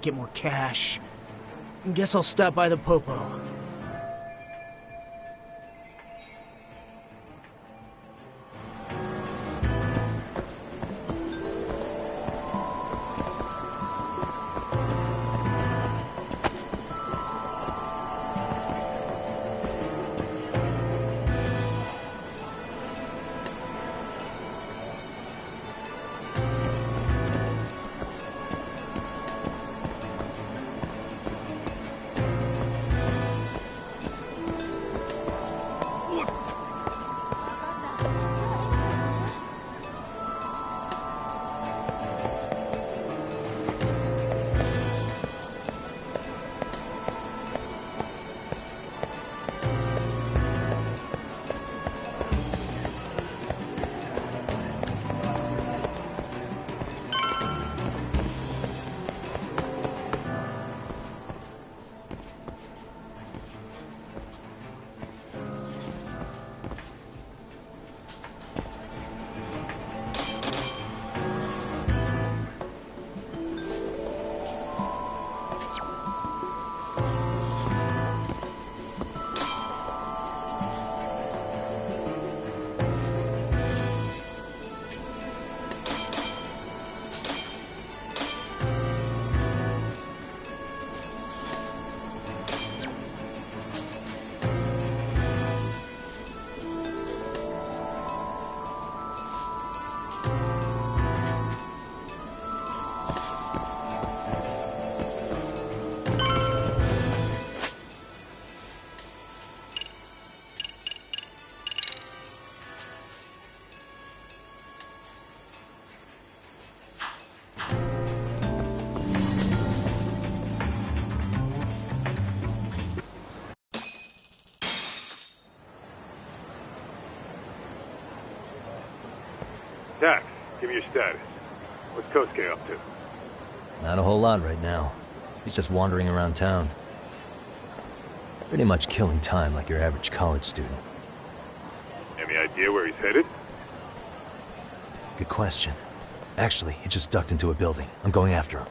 get more cash. Guess I'll stop by the Popo. Dak, give me your status. What's Kosuke up to? Not a whole lot right now. He's just wandering around town. Pretty much killing time like your average college student. Any idea where he's headed? Good question. Actually, he just ducked into a building. I'm going after him.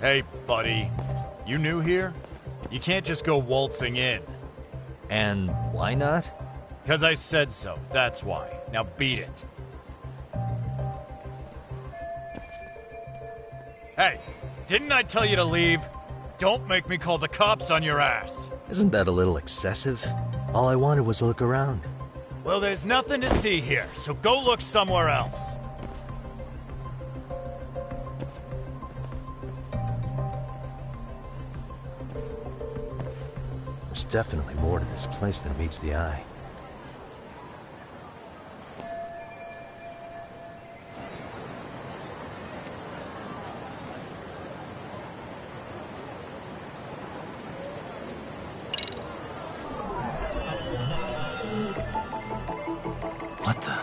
Hey, buddy. You new here? You can't just go waltzing in. And why not? 'Cause I said so, that's why. Now beat it. Hey, didn't I tell you to leave? Don't make me call the cops on your ass. Isn't that a little excessive? All I wanted was to look around. Well, there's nothing to see here, so go look somewhere else. There's definitely more to this place than meets the eye. What the?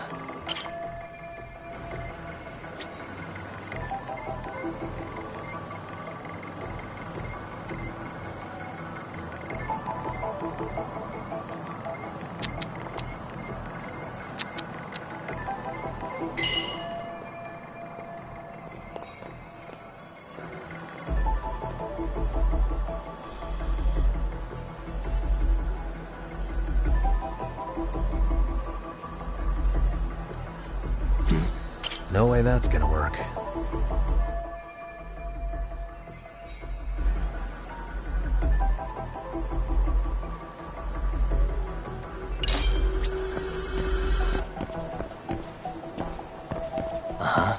No way that's gonna work. Uh-huh.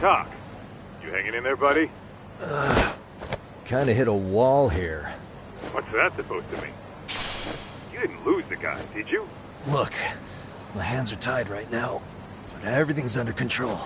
Doc, you hanging in there, buddy? Kinda hit a wall here. What's that supposed to mean? You didn't lose the guy, did you? Look, my hands are tied right now, but everything's under control.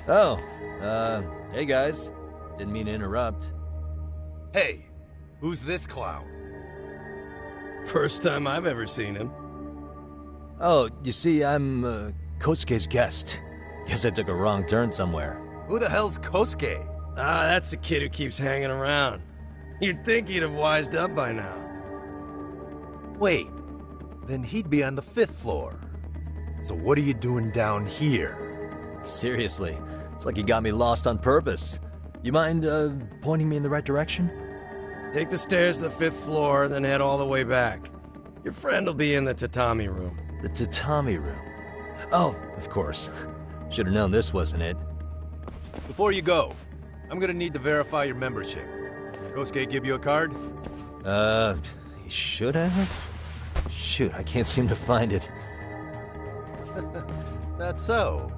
Oh, hey guys. Didn't mean to interrupt. Hey, who's this clown? First time I've ever seen him. Oh, you see, I'm, Kosuke's guest. Guess I took a wrong turn somewhere. Who the hell's Kosuke? Ah, that's the kid who keeps hanging around. You'd think he'd have wised up by now. Wait, then he'd be on the 5th floor. So what are you doing down here? Seriously, it's like you got me lost on purpose. You mind, pointing me in the right direction? Take the stairs to the 5th floor, then head all the way back. Your friend will be in the tatami room. The tatami room. Oh, of course. Should've known this wasn't it. Before you go, I'm gonna need to verify your membership. Kosuke give you a card? He should have? Shoot, I can't seem to find it. That's so.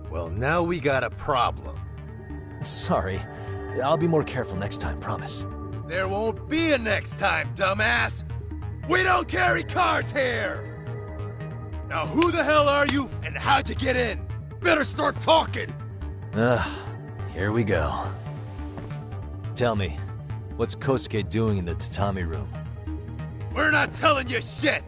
Well, now we got a problem. Sorry. I'll be more careful next time, promise. There won't be a next time, dumbass! We don't carry cards here! Now who the hell are you, and how'd you get in? Better start talking! Here we go. Tell me, what's Kosuke doing in the tatami room? We're not telling you shit!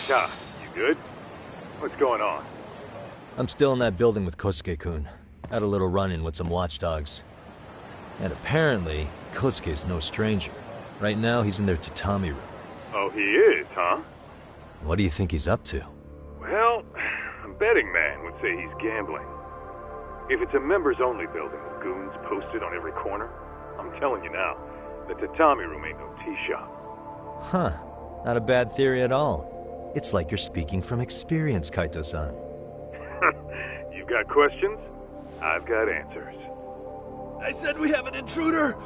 Doc, you good? What's going on? I'm still in that building with Kosuke-kun. Had a little run-in with some watchdogs. And apparently, Kosuke's no stranger. Right now, he's in their tatami room. Oh, he is, huh? What do you think he's up to? Well, a betting man would say he's gambling. If it's a members-only building with goons posted on every corner, I'm telling you now, the tatami room ain't no tea shop. Huh. Not a bad theory at all. It's like you're speaking from experience, Kaito-san. You got questions? I've got answers. I said we have an intruder!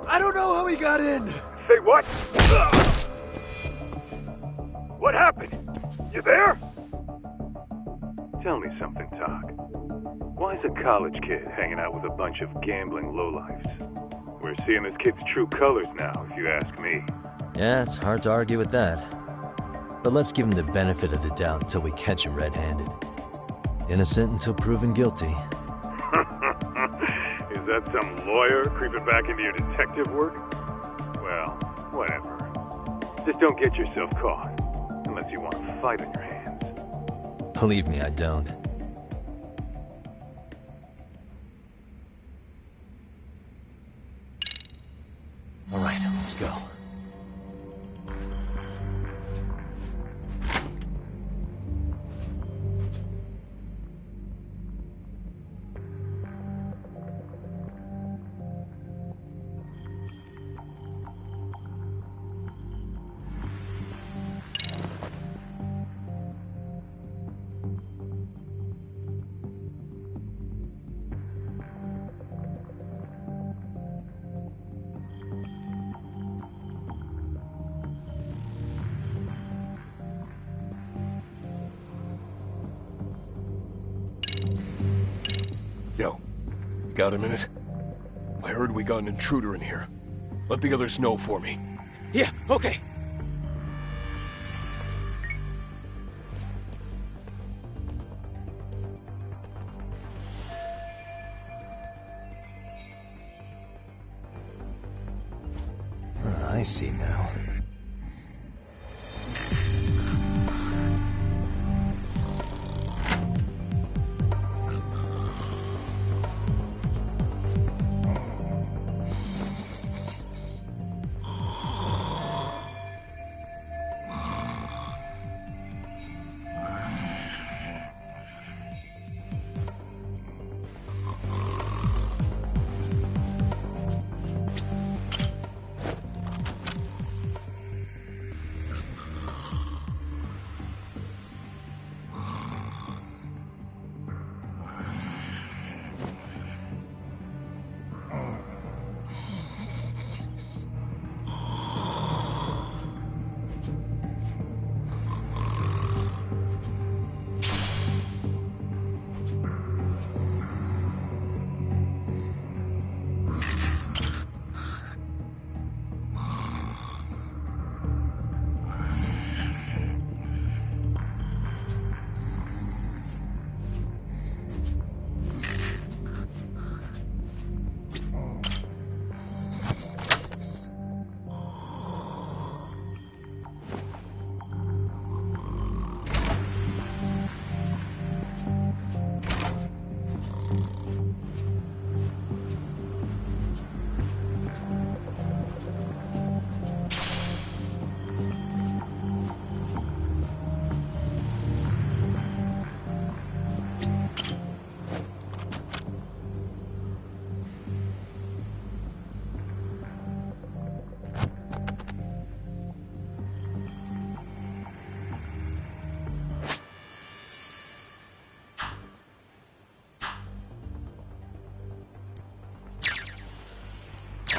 I don't know how he got in! Say what? What happened? You there? Tell me something, Talk. Why is a college kid hanging out with a bunch of gambling lowlifes? We're seeing this kid's true colors now, if you ask me. Yeah, it's hard to argue with that. But let's give him the benefit of the doubt until we catch him red-handed. Innocent until proven guilty. Is that some lawyer creeping back into your detective work? Well, whatever. Just don't get yourself caught. Unless you want a fight on your hands. Believe me, I don't. All right, let's go. Yo, you got a minute? I heard we got an intruder in here. Let the others know for me. Yeah, okay. I see now.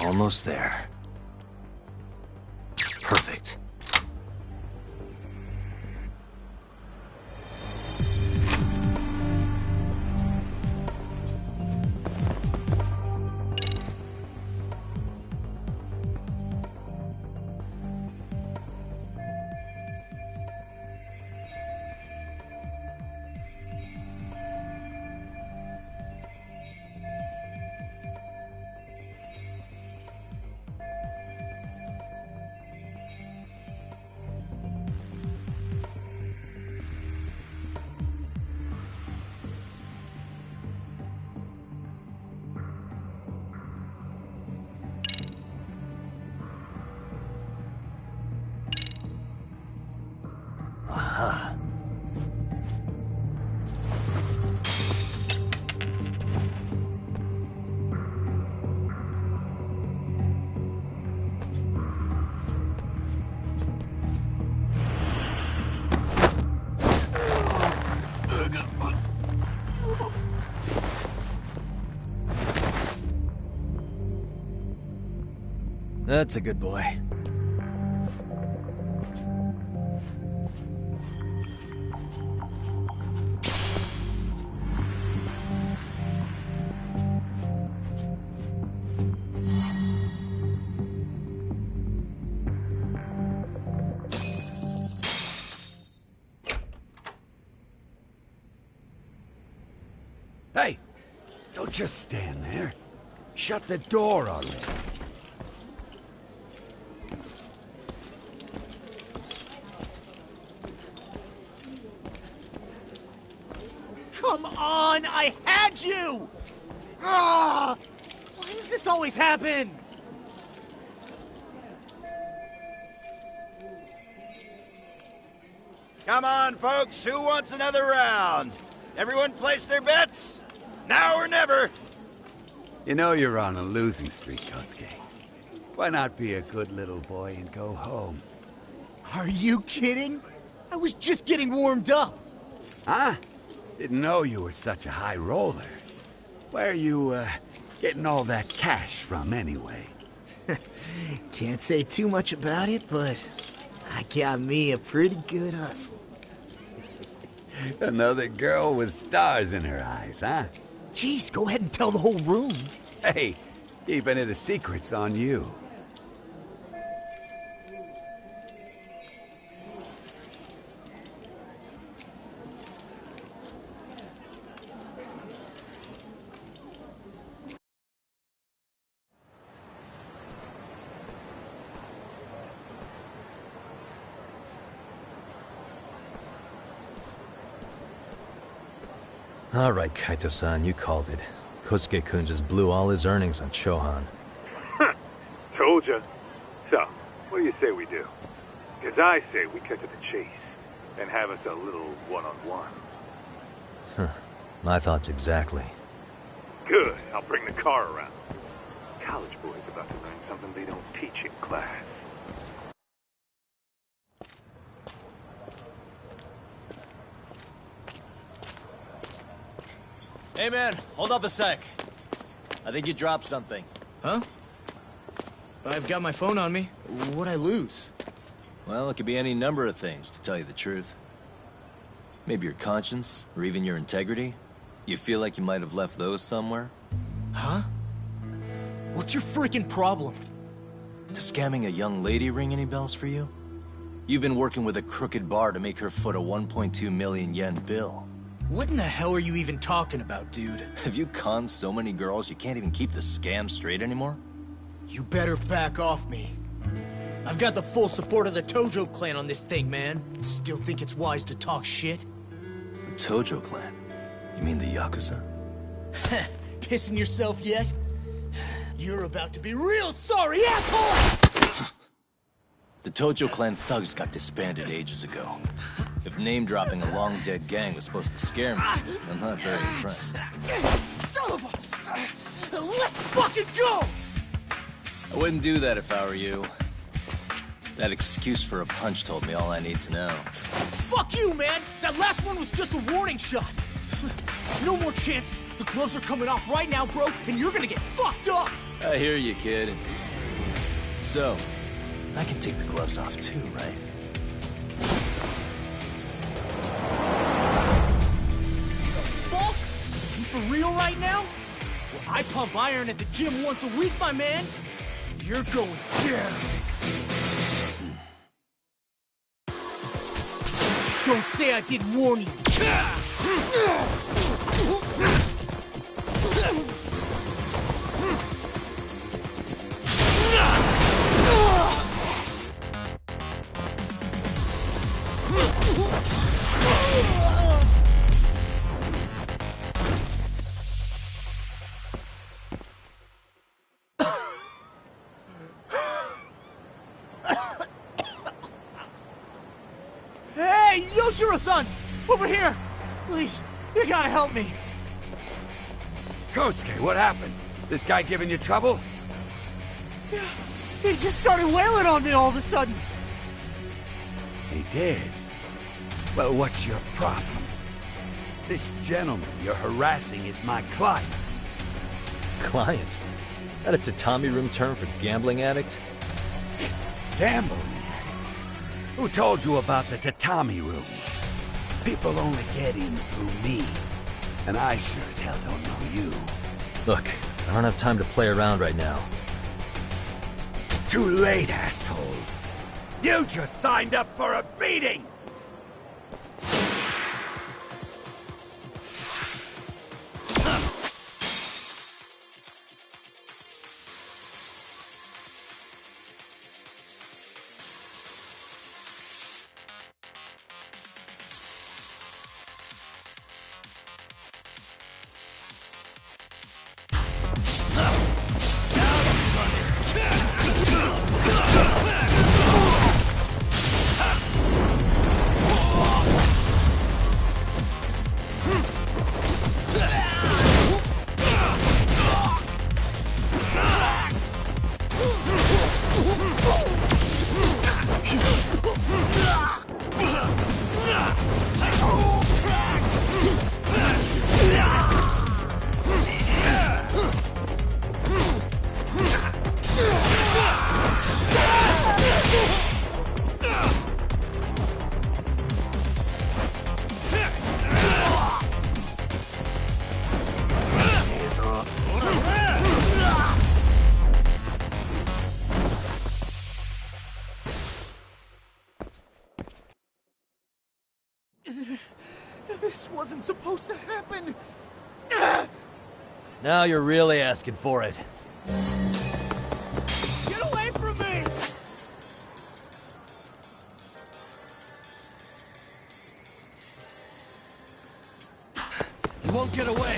Almost there. Perfect. That's a good boy. Hey! Don't just stand there. Shut the door on me. Come on! I had you! Ah! Why does this always happen? Come on, folks. Who wants another round? Everyone place their bets? Now or never. You know you're on a losing streak, Kosuke. Why not be a good little boy and go home? Are you kidding? I was just getting warmed up. Huh? Didn't know you were such a high roller. Where are you, getting all that cash from, anyway? Can't say too much about it, but I got me a pretty good hustle. Another girl with stars in her eyes, huh? Jeez, go ahead and tell the whole room. Hey, keeping it a secret's on you. All right, Kaito-san, you called it. Kosuke-kun just blew all his earnings on Chohan. Told ya. So, what do you say we do? Because I say we cut to the chase and have us a little one-on-one. My thoughts exactly. Good. I'll bring the car around. College boys about to learn something they don't teach in class. Hey man, hold up a sec. I think you dropped something. Huh? I've got my phone on me. What'd I lose? Well, it could be any number of things, to tell you the truth. Maybe your conscience, or even your integrity. You feel like you might have left those somewhere? Huh? What's your freaking problem? Does scamming a young lady ring any bells for you? You've been working with a crooked bar to make her foot a 1.2 million yen bill. What in the hell are you even talking about, dude? Have you conned so many girls you can't even keep the scam straight anymore? You better back off me. I've got the full support of the Tojo clan on this thing, man. Still think it's wise to talk shit? The Tojo clan? You mean the Yakuza? Pissing yourself yet? You're about to be real sorry, asshole! The Tojo clan thugs got disbanded ages ago. If name-dropping a long-dead gang was supposed to scare me, I'm not very impressed. Son of a... Let's fucking go! I wouldn't do that if I were you. That excuse for a punch told me all I need to know. Fuck you, man! That last one was just a warning shot! No more chances. The gloves are coming off right now, bro, and you're gonna get fucked up! I hear you, kid. So, I can take the gloves off too, right? Fuck? You for real right now? Well, I pump iron at the gym once a week, my man. You're going down. Don't say I didn't warn you. Hey, Yoshiro-san! Over here! Please, you gotta help me. Kosuke, what happened? This guy giving you trouble? Yeah, he just started wailing on me all of a sudden. He did? Well, what's your problem? This gentleman you're harassing is my client. Client? That a tatami room term for gambling addict? Gambling addict. Who told you about the tatami room? People only get in through me. And I sure as hell don't know you. Look, I don't have time to play around right now. Too late, asshole. You just signed up for a beating! This wasn't supposed to happen! Now you're really asking for it. Get away from me! You won't get away!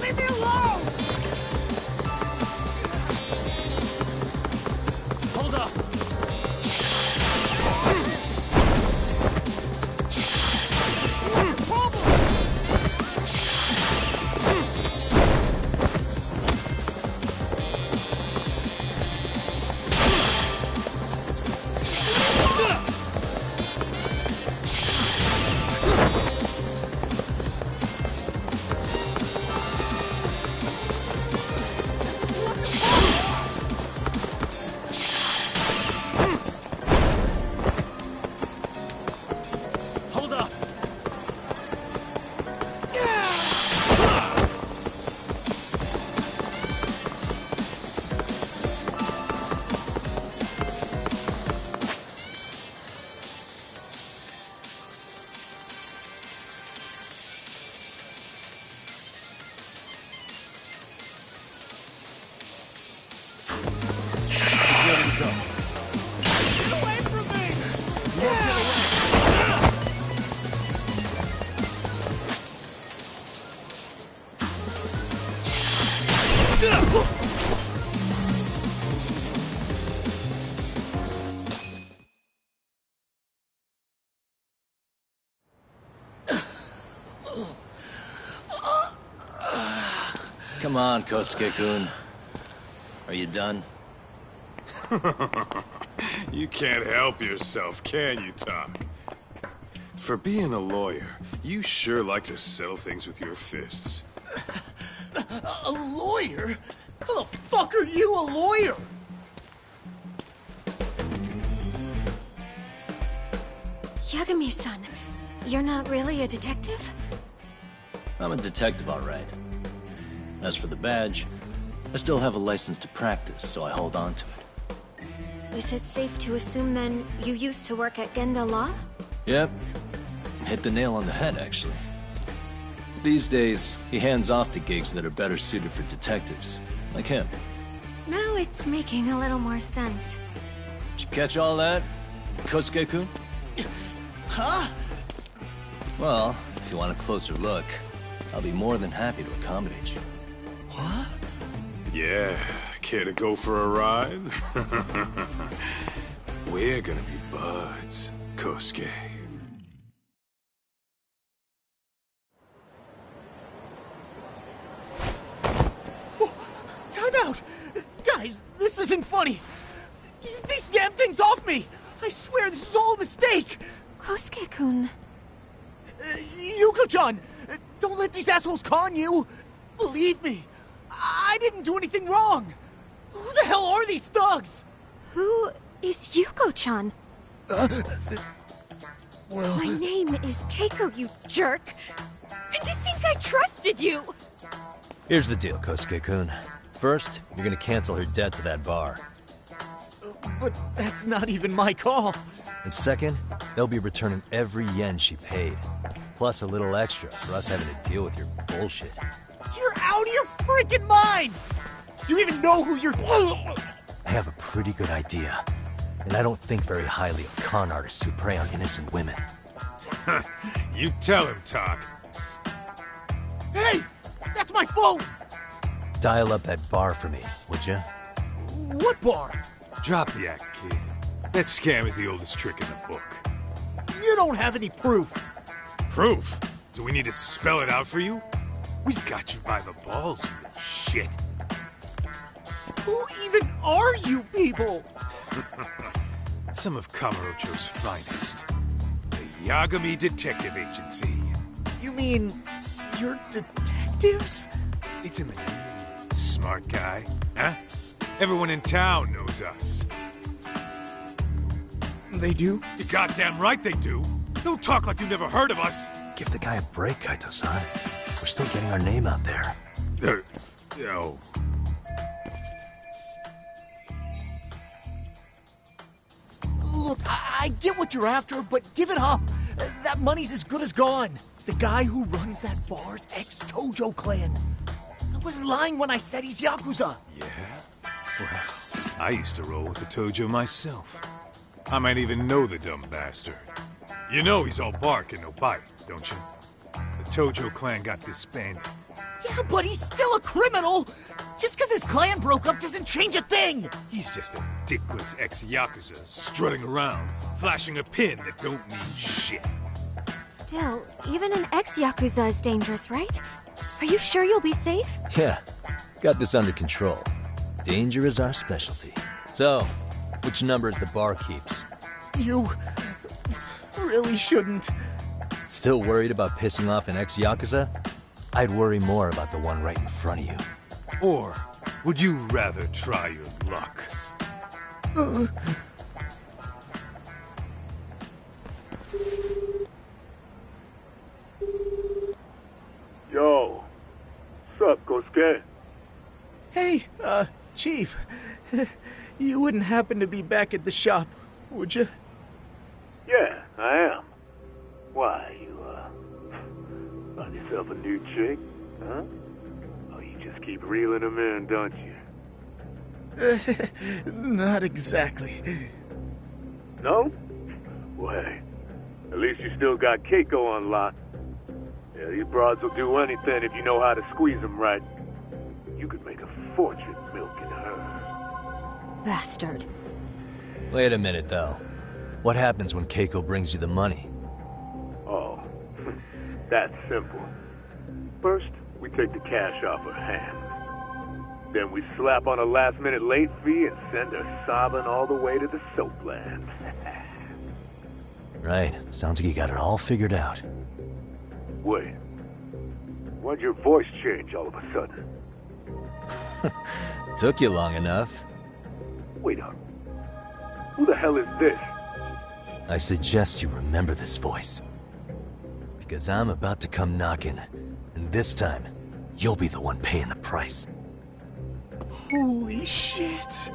Leave me alone! Hold up! Come on, Kosuke-kun. Are you done? You can't help yourself, can you, Tak? For being a lawyer, you sure like to settle things with your fists. A lawyer? How the fuck are you a lawyer? Yagami-san, you're not really a detective? I'm a detective, all right. As for the badge, I still have a license to practice, so I hold on to it. Is it safe to assume, then, you used to work at Genda Law? Yep. Hit the nail on the head, actually. These days, he hands off to gigs that are better suited for detectives, like him. Now it's making a little more sense. Did you catch all that, Kosuke-kun? Huh? Well, if you want a closer look, I'll be more than happy to accommodate you. What? Yeah, care to go for a ride? We're gonna be buds, Kosuke. Oh, time out! Guys, this isn't funny! These damn things off me! I swear this is all a mistake! Kosuke-kun. Yuko-chan! Don't let these assholes con you! Believe me, I didn't do anything wrong! Who the hell are these thugs? Who is Yuko-chan? Well... My name is Keiko, you jerk! And to think I trusted you! Here's the deal, Kosuke-kun. First, you're gonna cancel her debt to that bar. But that's not even my call. And second, they'll be returning every yen she paid. Plus a little extra for us having to deal with your bullshit. You're out of your freaking mind! Do you even know who you're... I have a pretty good idea. And I don't think very highly of con artists who prey on innocent women. You tell him, Talk. Hey! That's my phone! Dial up that bar for me, would ya? What bar? Drop the act, kid. That scam is the oldest trick in the book. You don't have any proof. Proof? Do we need to spell it out for you? We've got you by the balls, you little shit. Who even are you people? Some of Kamurocho's finest. The Yagami Detective Agency. You mean... you're detectives? It's in the name. Smart guy, huh? Everyone in town knows us. They do? You're goddamn right they do. Don't talk like you never heard of us. Give the guy a break, Kaito-san. We're still getting our name out there. Oh. Look, I get what you're after, but give it up. That money's as good as gone. The guy who runs that bar's ex-Tojo clan. I wasn't lying when I said he's Yakuza. Yeah? Well, I used to roll with the Tojo myself. I might even know the dumb bastard. You know he's all bark and no bite, don't you? The Tojo clan got disbanded. Yeah, but he's still a criminal! Just because his clan broke up doesn't change a thing! He's just a dickless ex-Yakuza strutting around, flashing a pin that don't mean shit. Still, even an ex-Yakuza is dangerous, right? Are you sure you'll be safe? Yeah, got this under control. Danger is our specialty. So, which number is the bar keeps? You... really shouldn't. Still worried about pissing off an ex-Yakuza? I'd worry more about the one right in front of you. Or would you rather try your luck? Yo, sup, Kosuke? Hey, Chief. You wouldn't happen to be back at the shop, would you? Yeah, I am. Why, you, found yourself a new chick, huh? Oh, you just keep reeling them in, don't you? Not exactly. No? Well, hey, at least you still got Keiko on lock. Yeah, these broads will do anything if you know how to squeeze them right. You could make a fortune milking her. Bastard. Wait a minute, though. What happens when Keiko brings you the money? Oh, that's simple. First, we take the cash off her hand. Then we slap on a last-minute late fee and send her sobbing all the way to the soapland. Right. Sounds like you got it all figured out. Wait. Why'd your voice change all of a sudden? Took you long enough. Wait up. Who the hell is this? I suggest you remember this voice. Because I'm about to come knocking, and this time, you'll be the one paying the price. Holy shit.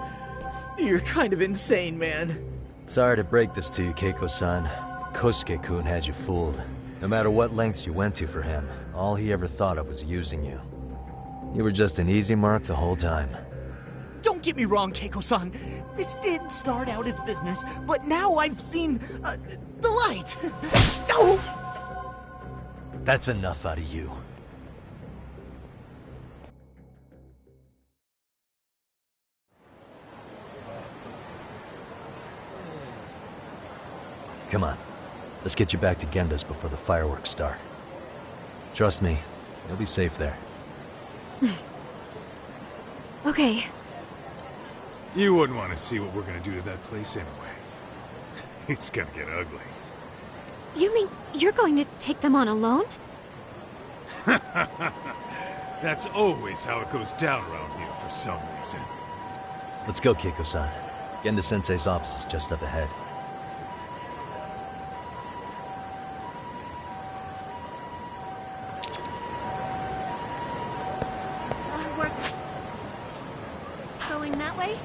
You're kind of insane, man. Sorry to break this to you, Keiko-san. Kosuke-kun had you fooled. No matter what lengths you went to for him, all he ever thought of was using you. You were just an easy mark the whole time. Don't get me wrong, Keiko-san. This did start out as business, but now I've seen, the light. No! That's enough out of you. Come on. Let's get you back to Genda's before the fireworks start. Trust me, you'll be safe there. Okay. You wouldn't want to see what we're gonna do to that place anyway. It's gonna get ugly. You mean you're going to take them on alone? That's always how it goes down around here for some reason. Let's go, Keiko-san. Genda-sensei's office is just up ahead. We're going that way?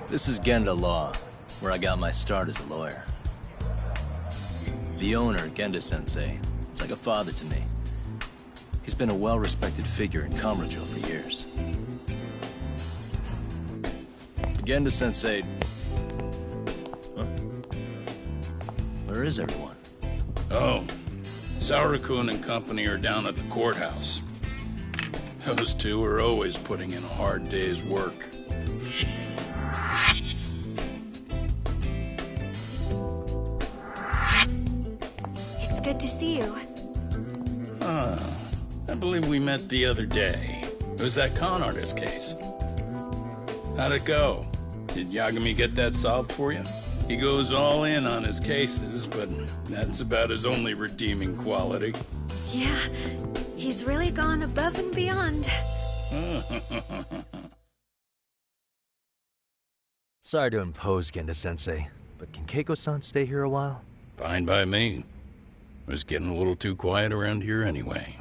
This is Genda Law, where I got my start as a lawyer. The owner, Genda-sensei, is like a father to me. He's been a well-respected figure in Kamurocho for years. Genda-sensei... Huh? Where is everyone? Oh, Saura-kun and company are down at the courthouse. Those two are always putting in a hard day's work. It's good to see you. I believe we met the other day. It was that con artist case. How'd it go? Did Yagami get that solved for you? He goes all in on his cases, but that's about his only redeeming quality. Yeah, he's really gone above and beyond. Sorry to impose, Genda-sensei, but can Keiko-san stay here a while? Fine by me. It was getting a little too quiet around here anyway.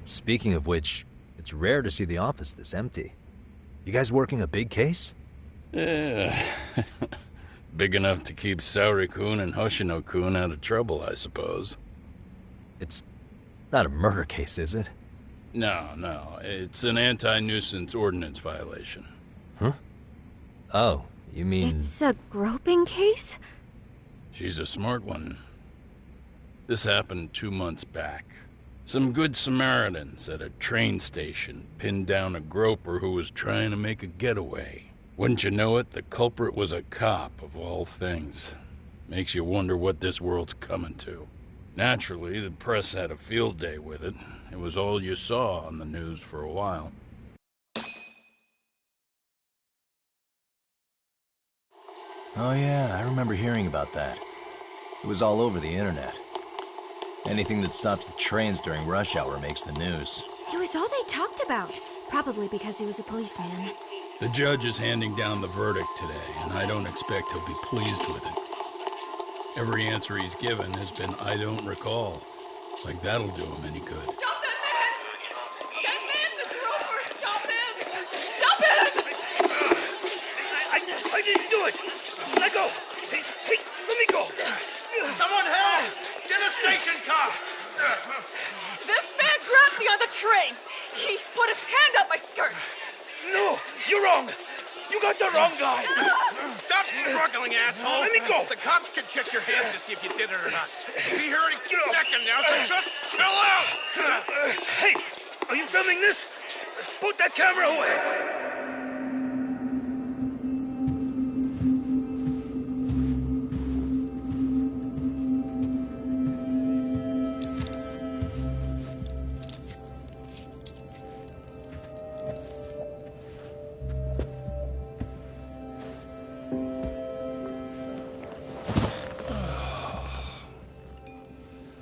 Speaking of which, it's rare to see the office this empty. You guys working a big case? Yeah. Big enough to keep Saori-kun and Hoshino-kun out of trouble, I suppose. It's not a murder case, is it? No. It's an anti-nuisance ordinance violation. Huh? Oh, you mean... It's a groping case? She's a smart one. This happened 2 months back. Some good Samaritans at a train station pinned down a groper who was trying to make a getaway. Wouldn't you know it, the culprit was a cop, of all things. Makes you wonder what this world's coming to. Naturally, the press had a field day with it. It was all you saw on the news for a while. Oh yeah, I remember hearing about that. It was all over the internet. Anything that stops the trains during rush hour makes the news. It was all they talked about. Probably because he was a policeman. The judge is handing down the verdict today, and I don't expect he'll be pleased with it. Every answer he's given has been, I don't recall. Like that'll do him any good. Stop that man! That man's a groper! Stop him! Stop him! I didn't do it! Let go! Hey, let me go! Someone help! Get a station car! This man grabbed me on the train! He put his hand up my skirt! No! You're wrong! You got the wrong guy! Stop struggling, asshole! Let me go! The cops can check your hands to see if you did it or not. Be here any second now, so just chill out! Hey! Are you filming this? Put that camera away!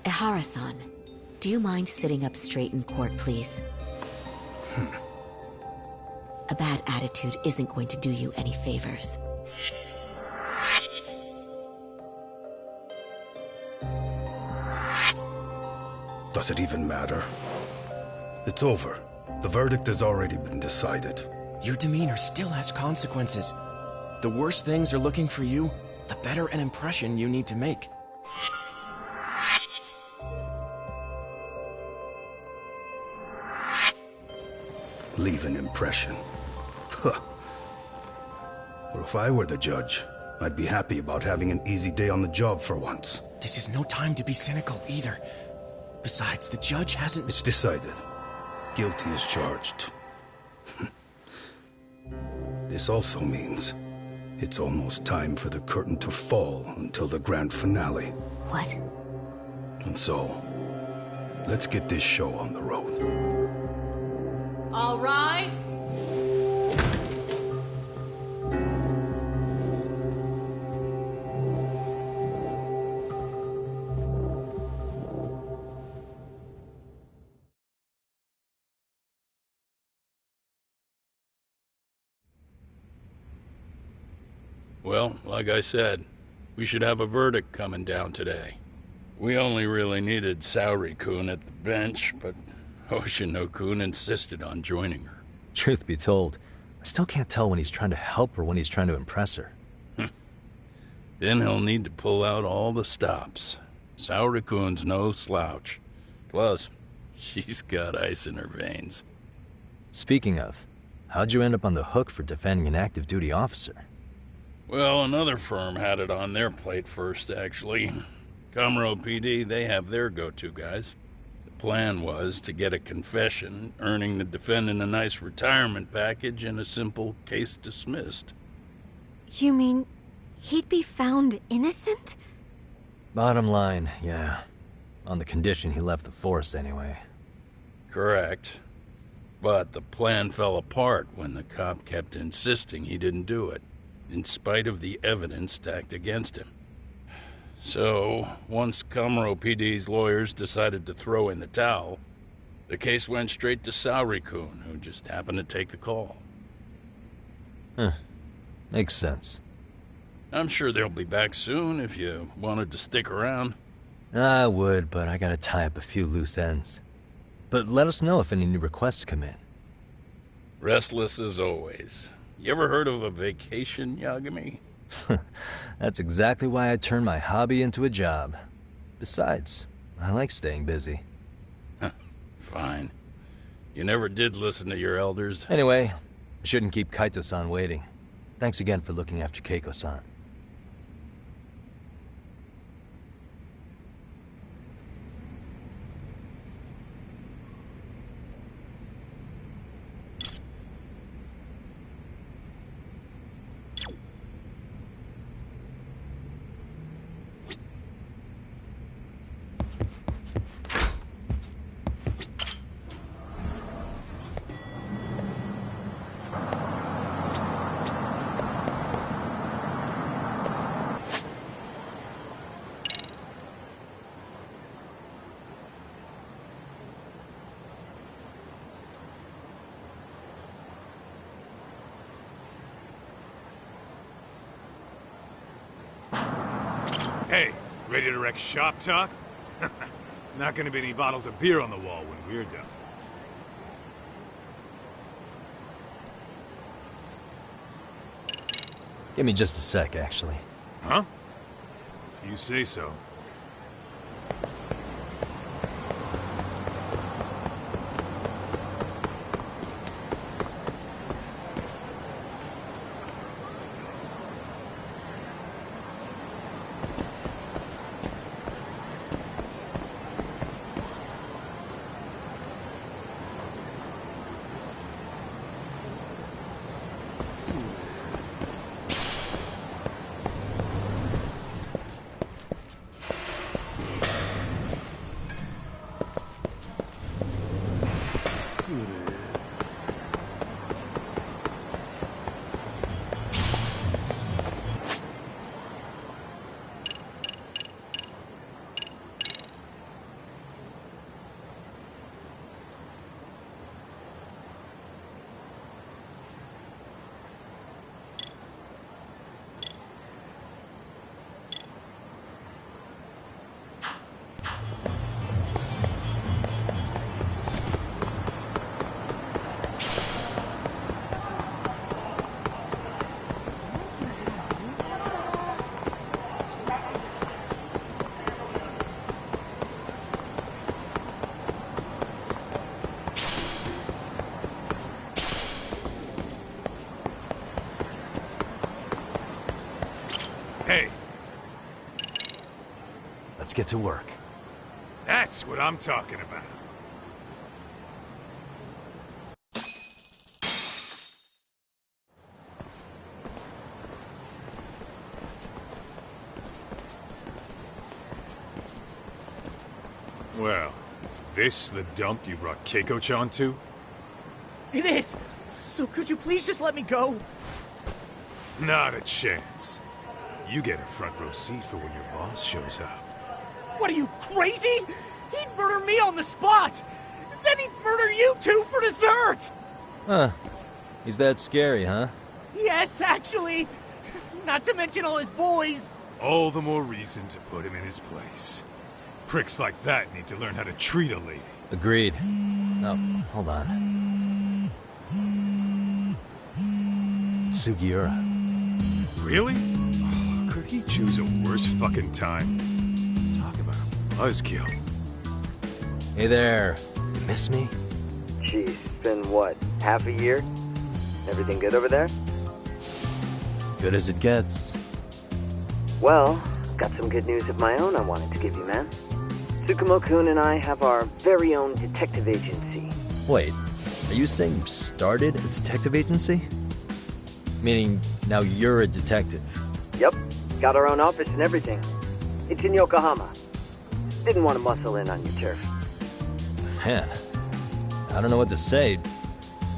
Ihara-san, do you mind sitting up straight in court, please? A bad attitude isn't going to do you any favors. Does it even matter? It's over. The verdict has already been decided. Your demeanor still has consequences. The worse things are looking for you, the better an impression you need to make. Leave an impression. Huh. Well, if I were the judge, I'd be happy about having an easy day on the job for once. This is no time to be cynical either. Besides, the judge hasn't... It's decided. Guilty is charged. This also means it's almost time for the curtain to fall until the grand finale. What? And so, let's get this show on the road. All rise. Well, like I said, we should have a verdict coming down today. We only really needed Saori-kun at the bench, but Hoshino-kun insisted on joining her. Truth be told, I still can't tell when he's trying to help or when he's trying to impress her. Then he'll need to pull out all the stops. Saori-kun's no slouch. Plus, she's got ice in her veins. Speaking of, how'd you end up on the hook for defending an active duty officer? Well, another firm had it on their plate first, actually. Kamuro PD, they have their go-to guys. The plan was to get a confession, earning the defendant a nice retirement package and a simple case dismissed. You mean he'd be found innocent? Bottom line, yeah. On the condition he left the force anyway. Correct. But the plan fell apart when the cop kept insisting he didn't do it, in spite of the evidence stacked against him. So, once Kamuro PD's lawyers decided to throw in the towel, the case went straight to Saori-kun, who just happened to take the call. Huh. Makes sense. I'm sure they'll be back soon if you wanted to stick around. I would, but I gotta tie up a few loose ends. But let us know if any new requests come in. Restless as always. You ever heard of a vacation, Yagami? That's exactly why I turned my hobby into a job. Besides, I like staying busy. Fine. You never did listen to your elders. Anyway, I shouldn't keep Kaito-san waiting. Thanks again for looking after Keiko-san. Hey, ready to wreck shop talk? Not gonna be any bottles of beer on the wall when we're done. Give me just a sec, actually. Huh? If you say so. Hey. Let's get to work. That's what I'm talking about. Well, this the dump you brought Keiko-chan to? It is! So could you please just let me go? Not a chance. You get a front row seat for when your boss shows up. What are you, crazy? He'd murder me on the spot! Then he'd murder you two for dessert! Huh. He's that scary, huh? Yes, actually. Not to mention all his boys. All the more reason to put him in his place. Pricks like that need to learn how to treat a lady. Agreed. Oh, hold on. Sugiura. Really? Oh, could he choose a worse fucking time? Talk about a buzzkill. Hey there. You miss me? Geez, it's been what, half a year? Everything good over there? Good as it gets. Well, I've got some good news of my own I wanted to give you, man. Tsukumo-kun and I have our very own detective agency. Wait, are you saying you started a detective agency? Meaning, now you're a detective? Yep, got our own office and everything. It's in Yokohama. Didn't want to muscle in on your turf. Man, I don't know what to say.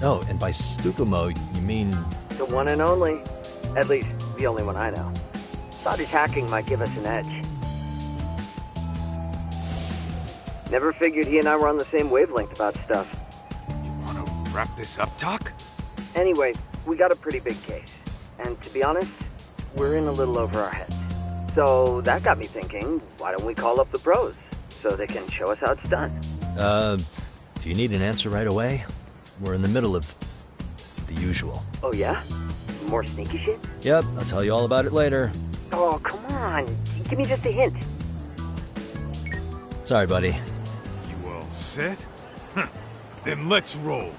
Oh, and by Tsukumo, you mean... The one and only. At least, the only one I know. Thought his hacking might give us an edge. Never figured he and I were on the same wavelength about stuff. You want to wrap this up, Doc? Anyway, we got a pretty big case. And to be honest, we're in a little over our heads. So that got me thinking, why don't we call up the pros? So they can show us how it's done. Do you need an answer right away? We're in the middle of the usual. Oh yeah? More sneaky shit? Yep, I'll tell you all about it later. Oh, come on. Give me just a hint. Sorry, buddy. You all set? Then let's roll.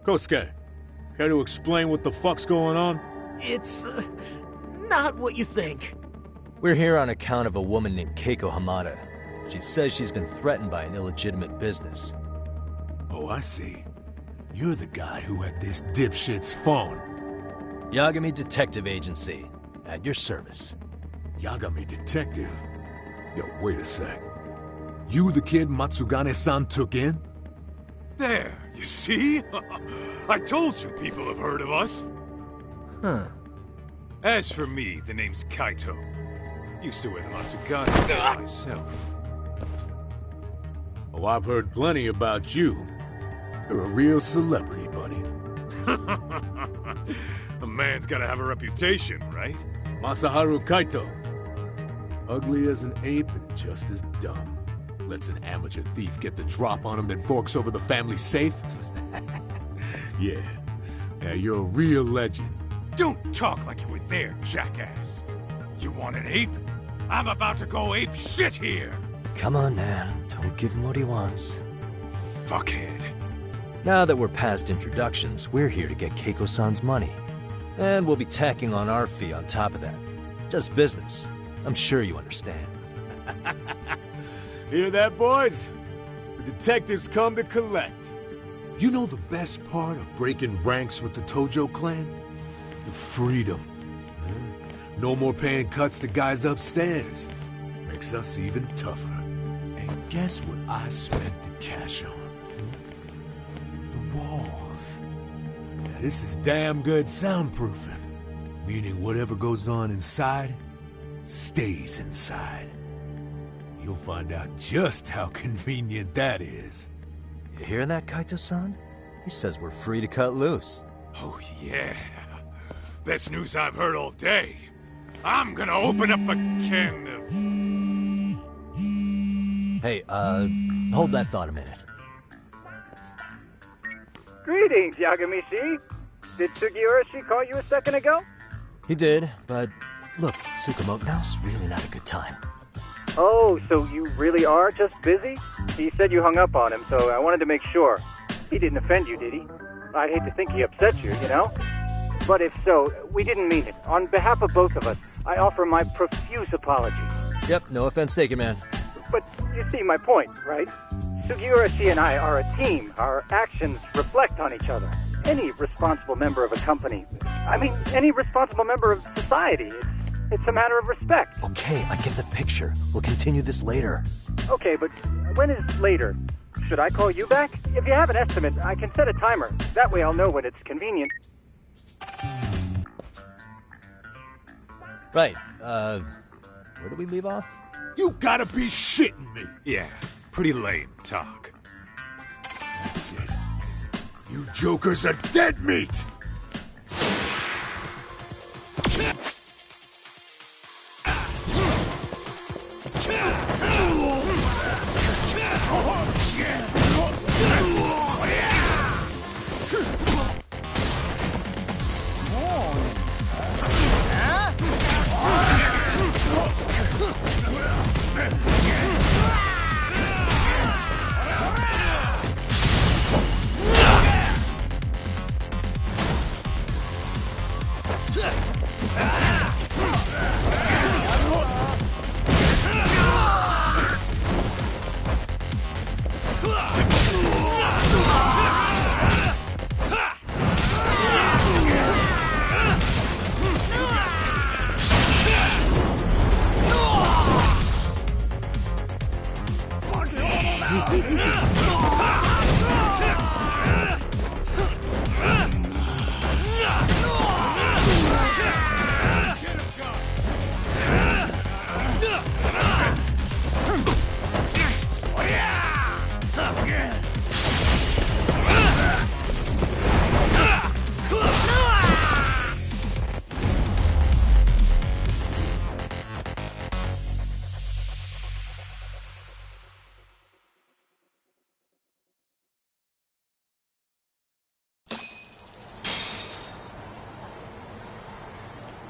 Kosuke, care to explain what the fuck's going on? It's, not what you think. We're here on account of a woman named Keiko Hamada. She says she's been threatened by an illegitimate business. Oh, I see. You're the guy who had this dipshit's phone. Yagami Detective Agency. At your service. Yagami Detective? Yo, wait a sec. You the kid Matsugane-san took in? There, you see? I told you people have heard of us. Huh. As for me, the name's Kaito. Used to wear the Matsugane myself. Oh, I've heard plenty about you. You're a real celebrity, buddy. A man's gotta have a reputation, right? Masaharu Kaito. Ugly as an ape and just as dumb. Lets an amateur thief get the drop on him, then forks over the family safe? Yeah, you're a real legend. Don't talk like you were there, jackass. You want an ape? I'm about to go ape shit here. Come on, man. Don't give him what he wants. Fuckhead. Now that we're past introductions, we're here to get Keiko-san's money. And we'll be tacking on our fee on top of that. Just business. I'm sure you understand. Hear that, boys? The detectives come to collect. You know the best part of breaking ranks with the Tojo clan? The freedom. No more paying cuts to guys upstairs. Makes us even tougher. And guess what I spent the cash on? The walls. Now this is damn good soundproofing. Meaning whatever goes on inside, stays inside. You'll find out just how convenient that is. You hear that, Kaito-san? He says we're free to cut loose. Oh, yeah. Best news I've heard all day. I'm gonna open up a can of... Hey, hold that thought a minute. Greetings, Yagami-shi. Did Sugiura-shi call you a second ago? He did, but look, Tsukumo, now's really not a good time. Oh, so you really are just busy? He said you hung up on him, so I wanted to make sure. He didn't offend you, did he? I'd hate to think he upset you, you know? But if so, we didn't mean it. On behalf of both of us, I offer my profuse apologies. Yep, no offense taken, man. But you see my point, right? Sugiura-shi and I are a team. Our actions reflect on each other. Any responsible member of a company, any responsible member of society, it's a matter of respect. Okay, I get the picture. We'll continue this later. Okay, but when is later? Should I call you back? If you have an estimate, I can set a timer. That way I'll know when it's convenient. Right, where did we leave off? You gotta be shitting me! Yeah, pretty lame talk. That's it. You jokers are dead meat!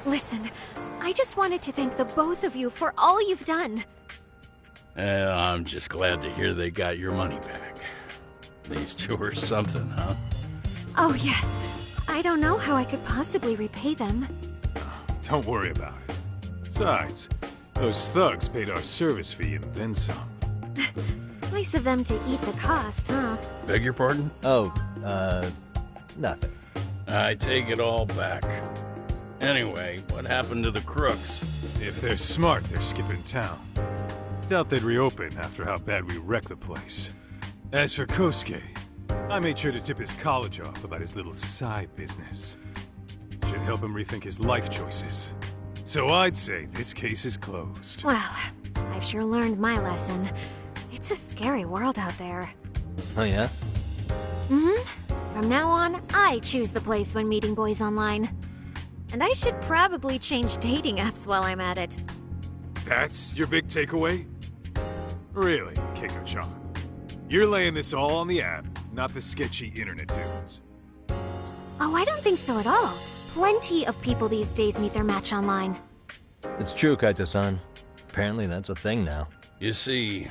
Listen, I just wanted to thank the both of you for all you've done. I'm just glad to hear they got your money back. These two are something, huh? Oh, yes. I don't know how I could possibly repay them. Don't worry about it. Besides, those thugs paid our service fee and then some. Nice of them to eat the cost, huh? Beg your pardon? Oh, nothing. I take it all back. Anyway, what happened to the crooks? If they're smart, they're skipping town. Doubt they'd reopen after how bad we wrecked the place. As for Kosuke, I made sure to tip his college off about his little side business. Should help him rethink his life choices. So I'd say this case is closed. Well, I've sure learned my lesson. It's a scary world out there. Oh, yeah? Mm-hmm. From now on, I choose the place when meeting boys online. And I should probably change dating apps while I'm at it. That's your big takeaway? Really, Keiko-chan? You're laying this all on the app, not the sketchy internet dudes. Oh, I don't think so at all. Plenty of people these days meet their match online. It's true, Kaito-san. Apparently that's a thing now. You see,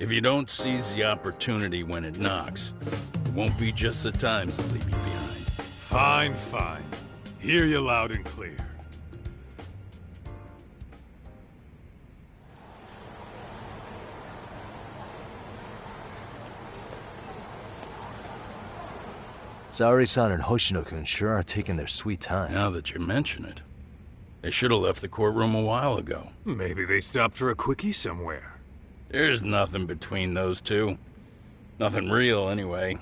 if you don't seize the opportunity when it knocks, it won't be just the times that leave you behind. Fine, fine. Hear you loud and clear. Saori-san and Hoshino-kun sure are taking their sweet time. Now that you mention it, they should have left the courtroom a while ago. Maybe they stopped for a quickie somewhere. There's nothing between those two. Nothing real, anyway.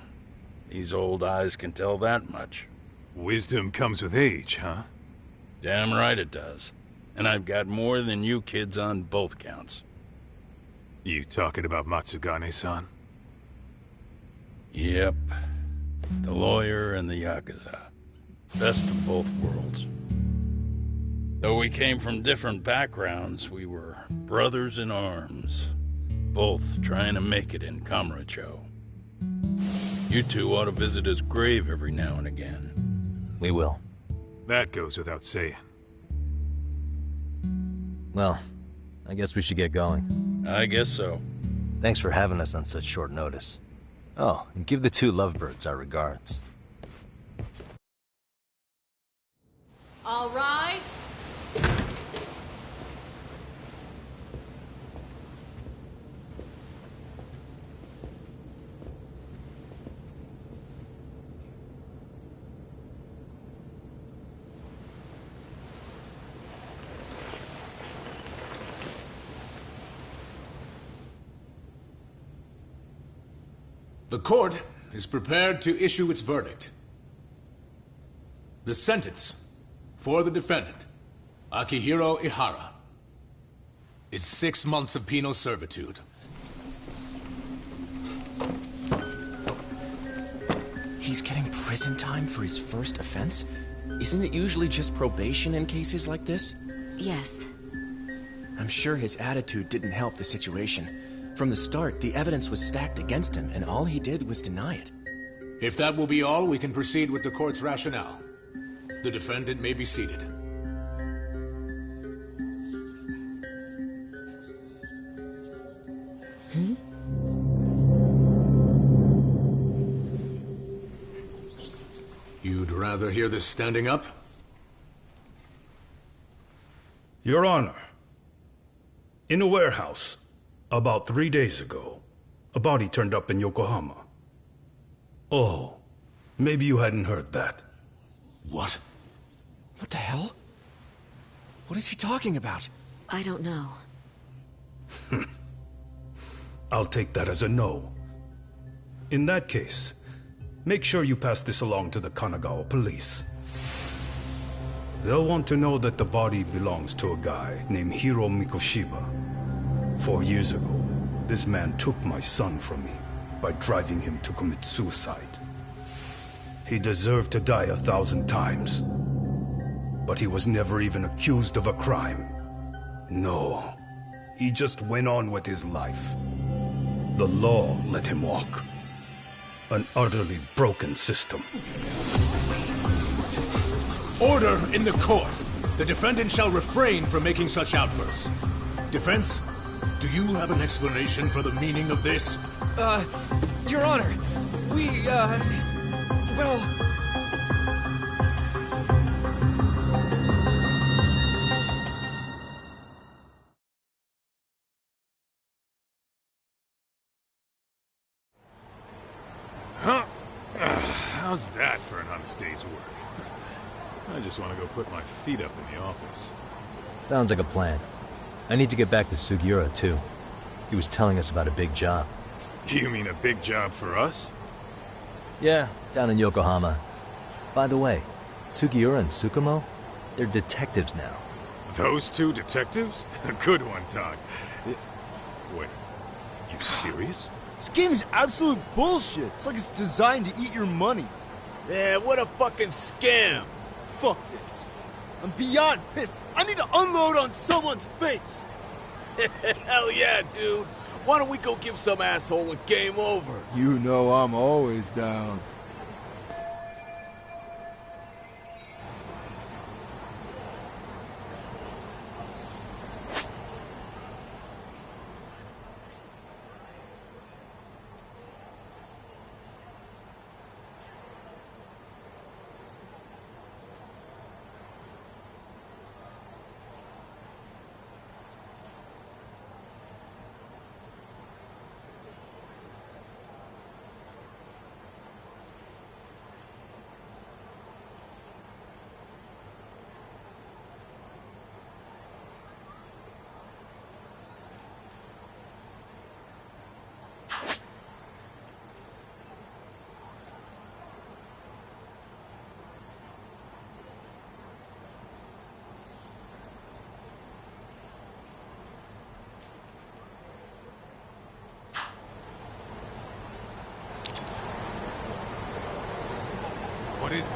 These old eyes can tell that much. Wisdom comes with age, huh? Damn right it does. And I've got more than you kids on both counts. You talking about Matsugane-san? Yep. The lawyer and the Yakuza. Best of both worlds. Though we came from different backgrounds, we were brothers in arms. Both trying to make it in Kamurocho. You two ought to visit his grave every now and again. We will. That goes without saying. Well, I guess we should get going. I guess so. Thanks for having us on such short notice. Oh, and give the two lovebirds our regards. All rise. The court is prepared to issue its verdict. The sentence for the defendant, Akihiro Ihara, is 6 months of penal servitude. He's getting prison time for his first offense? Isn't it usually just probation in cases like this? Yes. I'm sure his attitude didn't help the situation. From the start, the evidence was stacked against him, and all he did was deny it. If that will be all, we can proceed with the court's rationale. The defendant may be seated. You'd rather hear this standing up? Your Honor, in a warehouse, about 3 days ago, a body turned up in Yokohama. Oh, maybe you hadn't heard that. What? What the hell? What is he talking about? I don't know. I'll take that as a no. In that case, make sure you pass this along to the Kanagawa police. They'll want to know that the body belongs to a guy named Hiro Mikoshiba. 4 years ago, this man took my son from me by driving him to commit suicide. He deserved to die 1,000 times. But he was never even accused of a crime. No. He just went on with his life. The law let him walk. An utterly broken system. Order in the court. The defendant shall refrain from making such outbursts. Defense, do you have an explanation for the meaning of this? Your Honor, well... Huh? How's that for an honest day's work? I just want to go put my feet up in the office. Sounds like a plan. I need to get back to Sugiura, too. He was telling us about a big job. You mean a big job for us? Yeah, down in Yokohama. By the way, Sugiura and Tsukumo, they're detectives now. Those two detectives? A good one, Todd. Wait, you serious? This game's absolute bullshit. It's like it's designed to eat your money. Yeah, what a fucking scam. Fuck this. I'm beyond pissed. I need to unload on someone's face. Hell yeah, dude. Why don't we go give some asshole a game over? You know I'm always down. What is it?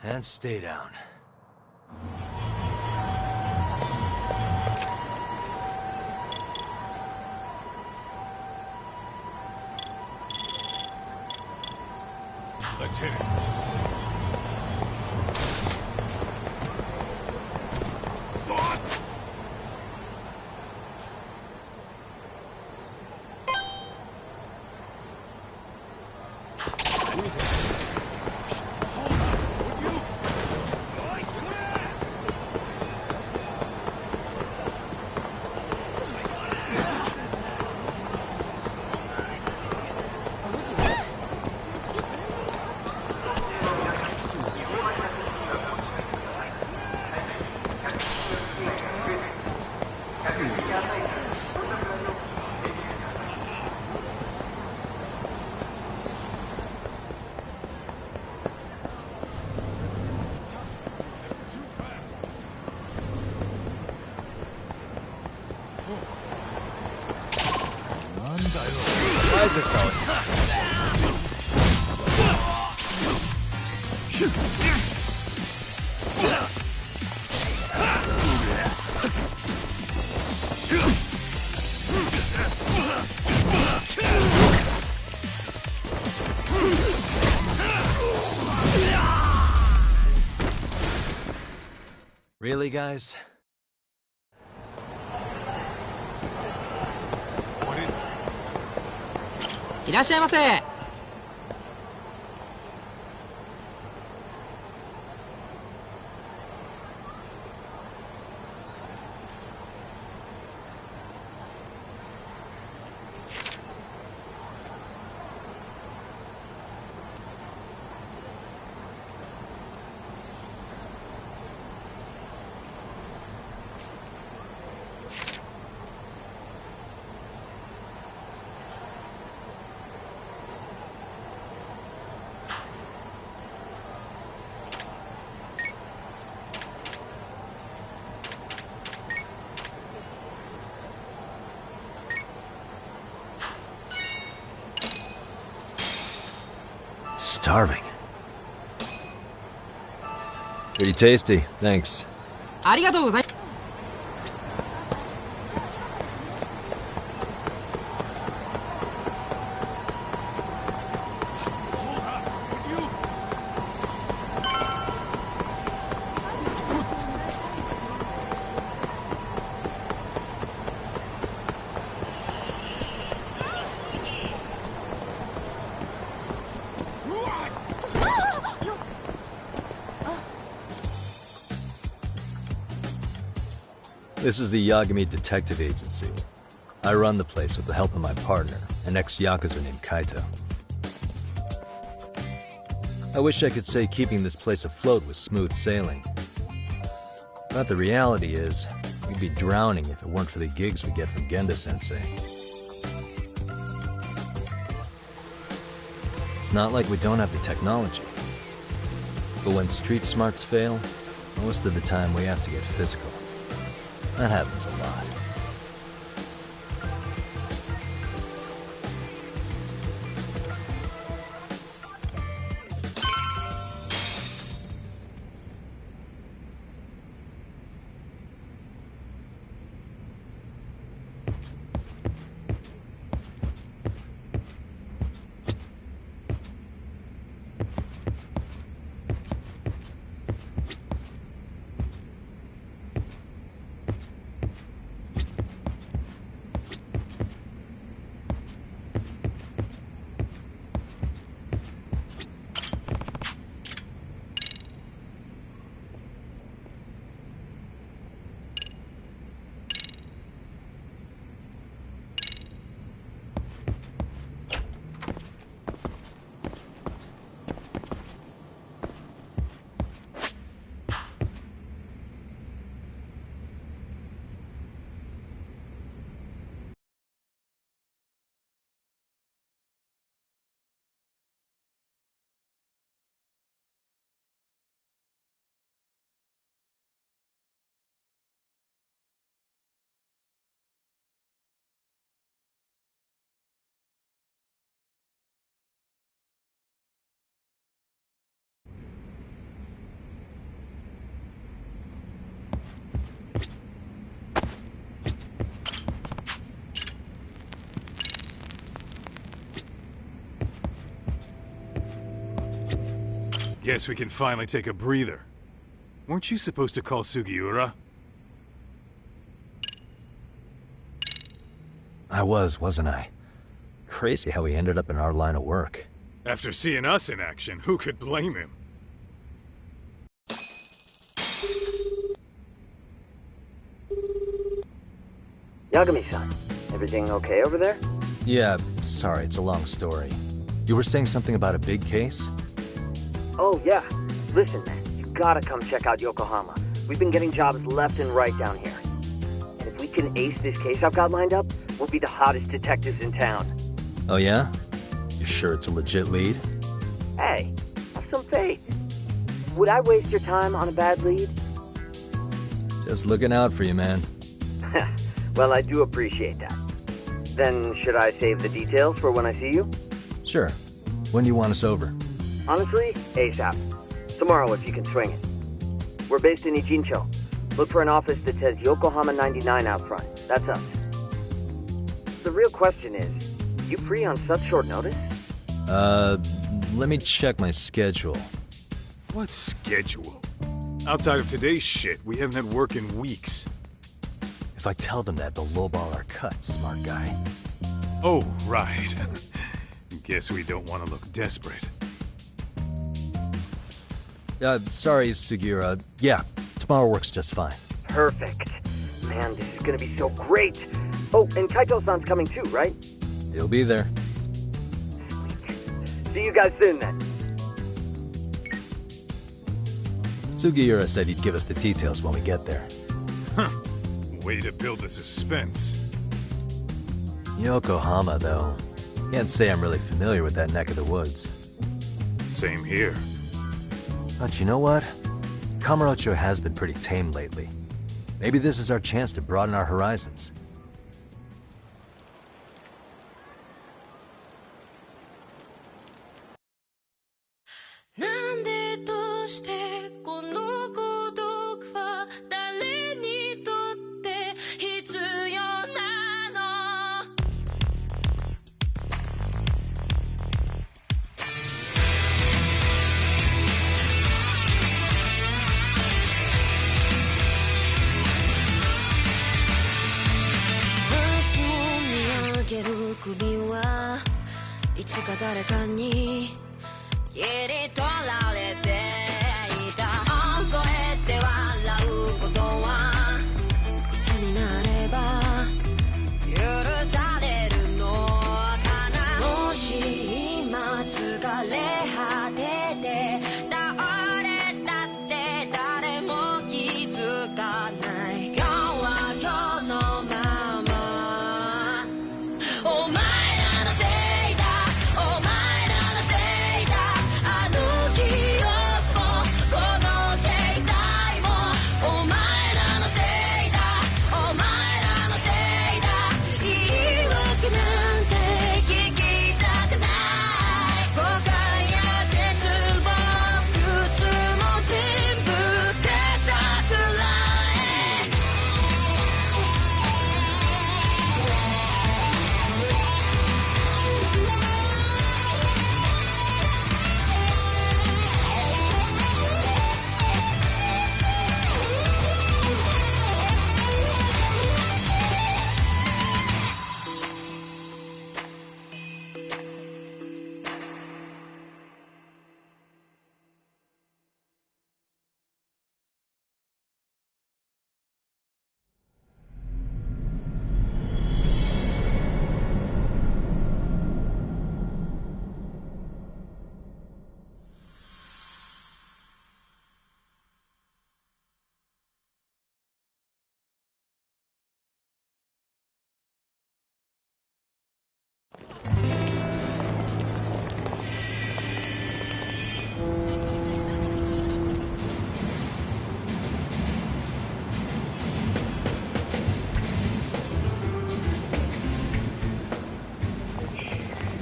And stay down. Let's hit it. Why is this so? Really, guys? What is it? いらっしゃいませ。Starving. Pretty tasty, thanks. ありがとうございます。This is the Yagami Detective Agency. I run the place with the help of my partner, an ex-Yakuza named Kaito. I wish I could say keeping this place afloat was smooth sailing. But the reality is, we'd be drowning if it weren't for the gigs we get from Genda-sensei. It's not like we don't have the technology. But when street smarts fail, most of the time we have to get physical. That happens a lot. Guess we can finally take a breather. Weren't you supposed to call Sugiura? I was, wasn't I? Crazy how he ended up in our line of work. After seeing us in action, who could blame him? Yagami-san, everything okay over there? Yeah, sorry, it's a long story. You were saying something about a big case? Oh, yeah. Listen, man, you gotta come check out Yokohama. We've been getting jobs left and right down here. And if we can ace this case I've got lined up, we'll be the hottest detectives in town. Oh yeah? You sure it's a legit lead? Hey, have some faith. Would I waste your time on a bad lead? Just looking out for you, man. Well, I do appreciate that. Then, should I save the details for when I see you? Sure. When do you want us over? Honestly, ASAP. Tomorrow if you can swing it. We're based in Ijincho. Look for an office that says Yokohama 99 out front. That's us. The real question is, you free on such short notice? Let me check my schedule. What schedule? Outside of today's shit, we haven't had work in weeks. If I tell them that, they'll lowball our cut, smart guy. Oh, right. Guess we don't want to look desperate. Sorry, Sugiura. Yeah, tomorrow works just fine. Perfect. Man, this is gonna be so great. Oh, and Kaito-san's coming too, right? He'll be there. See you guys soon then. Sugiura said he'd give us the details when we get there. Huh. Way to build the suspense. Yokohama, though. Can't say I'm really familiar with that neck of the woods. Same here. But you know what? Kamurocho has been pretty tame lately. Maybe this is our chance to broaden our horizons.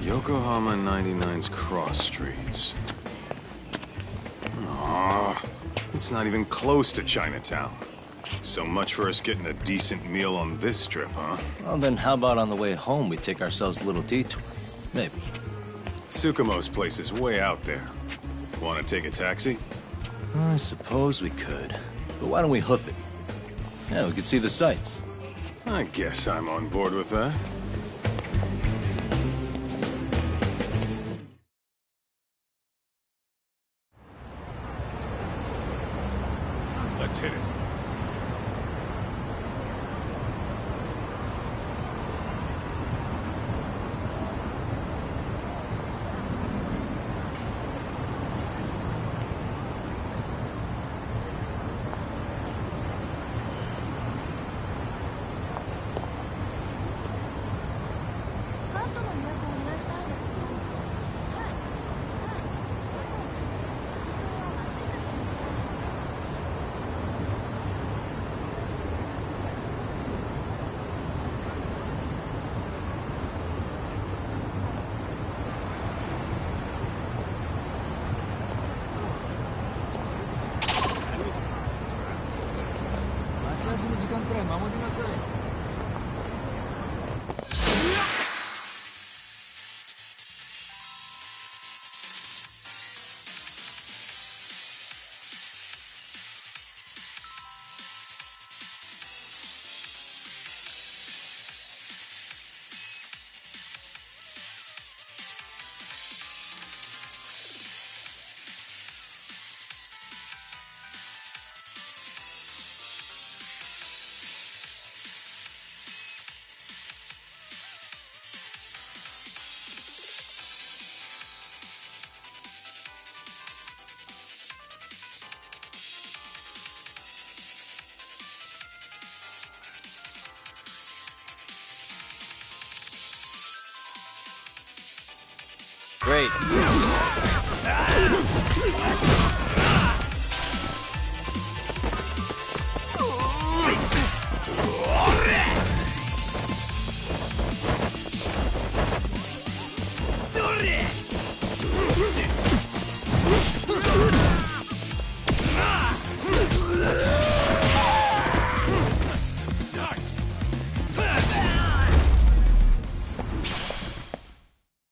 Yokohama 99's cross streets. Aw, it's not even close to Chinatown. So much for us getting a decent meal on this strip, huh? Well, then how about on the way home we take ourselves a little detour? Maybe. Tsukumo's place is way out there. Want to take a taxi? I suppose we could. But why don't we hoof it? Yeah, we could see the sights. I guess I'm on board with that. Let's hit it. great.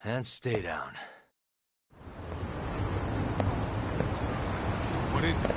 And stay down. What is it?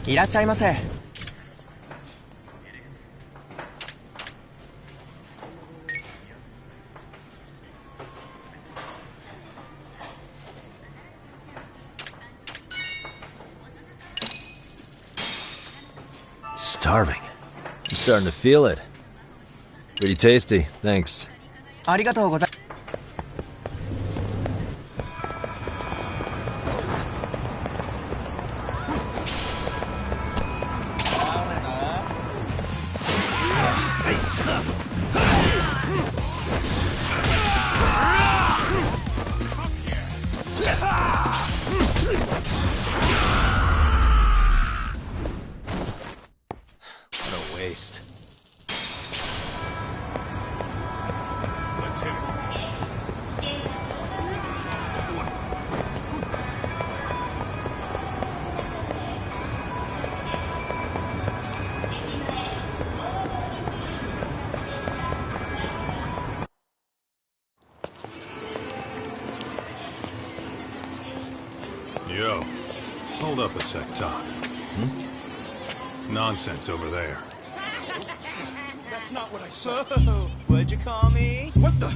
いらっしゃいませ。Starving. I'm starting to feel it. Pretty tasty, thanks. ありがとうございます。Yo, hold up a sec, Todd. Nonsense over there. That's not what I said. What'd you call me? What the?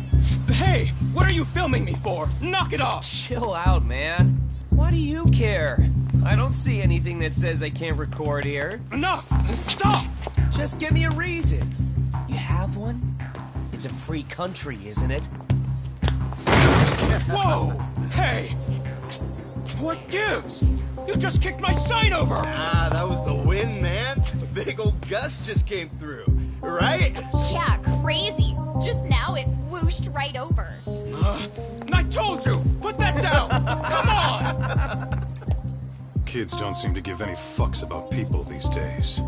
Hey, what are you filming me for? Knock it off! Chill out, man. Why do you care? I don't see anything that says I can't record here. Enough! Stop! Just give me a reason. You have one? It's a free country, isn't it? Whoa! Hey! What gives? You just kicked my sign over! Ah, that was the wind, man. A big old gust just came through, right? Yeah, crazy. Just now it whooshed right over. I told you! Put that down! Come on! Kids don't seem to give any fucks about people these days.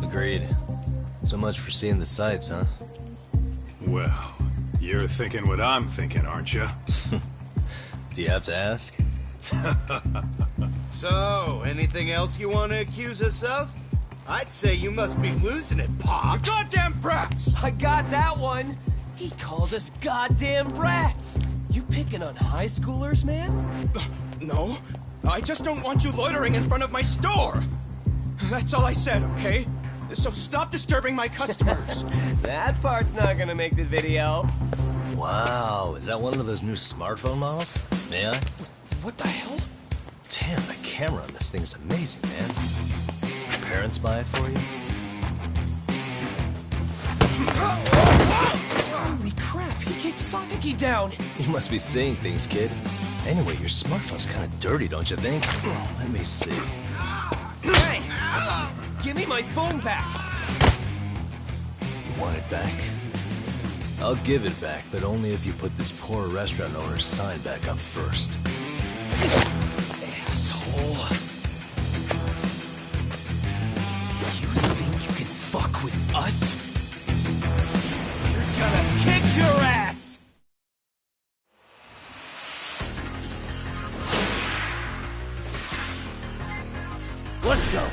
Agreed. So much for seeing the sights, huh? Well, you're thinking what I'm thinking, aren't you? Do you have to ask? So, anything else you want to accuse us of? I'd say you must be losing it, Pops. You goddamn brats! I got that one! He called us goddamn brats! You picking on high schoolers, man? No, I just don't want you loitering in front of my store! That's all I said, okay? So stop disturbing my customers! That part's not gonna make the video. Wow, is that one of those new smartphone models? May I? What the hell? Damn, the camera on this thing is amazing, man. Your parents buy it for you? Holy crap, he kicked Sakaki down! You must be seeing things, kid. Anyway, your smartphone's kind of dirty, don't you think? Let me see. Hey! Give me my phone back! You want it back? I'll give it back, but only if you put this poor restaurant owner's sign back up first. Asshole. You think you can fuck with us? We're gonna kick your ass! Let's go.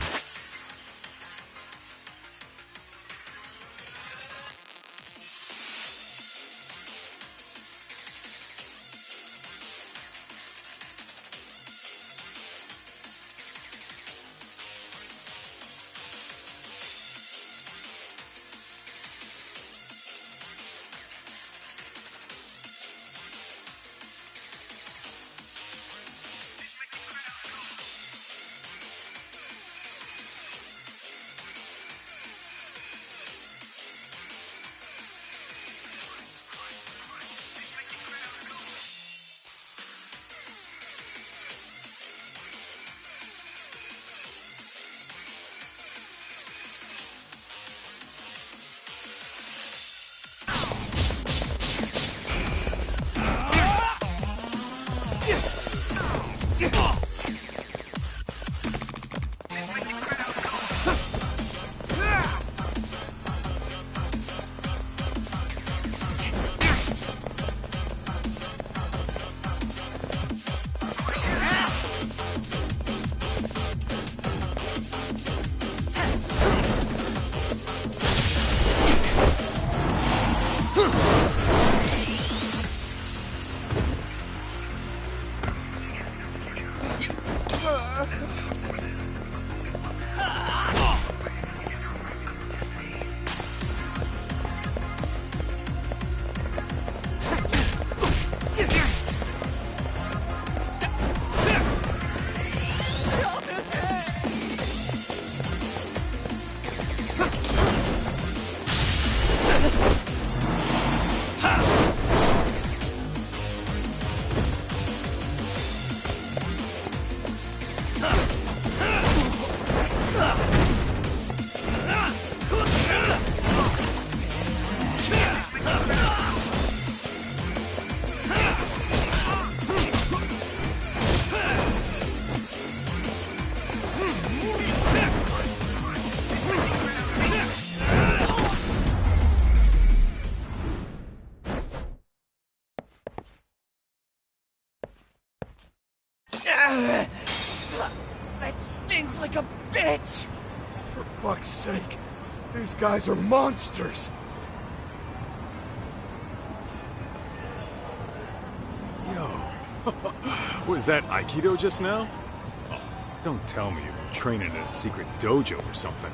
That stings like a bitch! For fuck's sake, these guys are monsters! Yo, was that Aikido just now? Oh, don't tell me you're training in a secret dojo or something.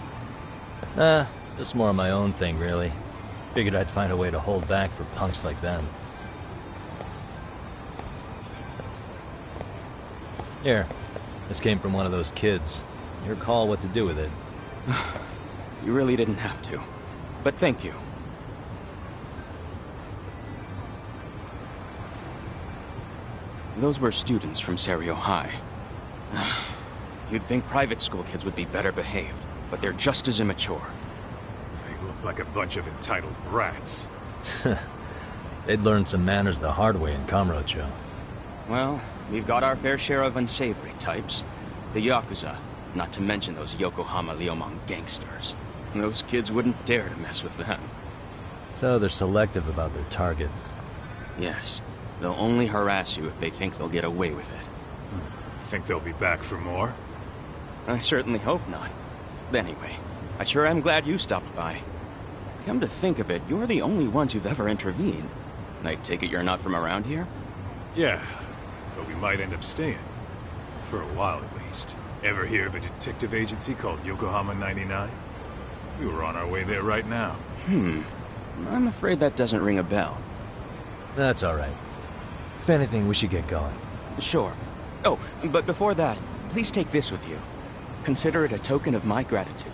Just more of my own thing, really. Figured I'd find a way to hold back for punks like them. Here, this came from one of those kids. Your call what to do with it. You really didn't have to. But thank you. Those were students from Serio High. You'd think private school kids would be better behaved, but they're just as immature. They look like a bunch of entitled brats. They'd learned some manners the hard way in Kamurocho. Well, we've got our fair share of unsavory types. The Yakuza, not to mention those Yokohama Liomon gangsters. Those kids wouldn't dare to mess with them. So they're selective about their targets. Yes. They'll only harass you if they think they'll get away with it. Think they'll be back for more? I certainly hope not. Anyway, I sure am glad you stopped by. Come to think of it, you're the only ones who've ever intervened. I take it you're not from around here? Yeah, but we might end up staying. For a while, at least. Ever hear of a detective agency called Yokohama 99? We were on our way there right now. I'm afraid that doesn't ring a bell. That's all right. If anything, we should get going. Sure. Oh, but before that, please take this with you. Consider it a token of my gratitude.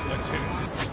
Let's hit it.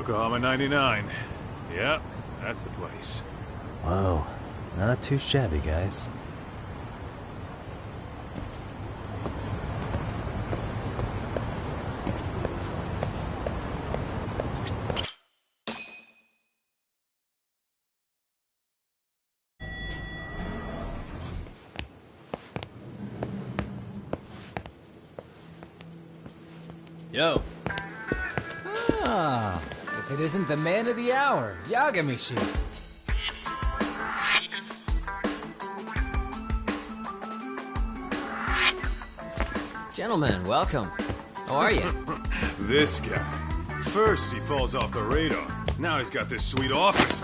Yokohama 99. Yep, that's the place. Whoa, not too shabby, guys. Yo. Ah, if it isn't the man of the hour, Yagami-shi. Gentlemen, welcome. How are you? This guy. First he falls off the radar. Now he's got this sweet office.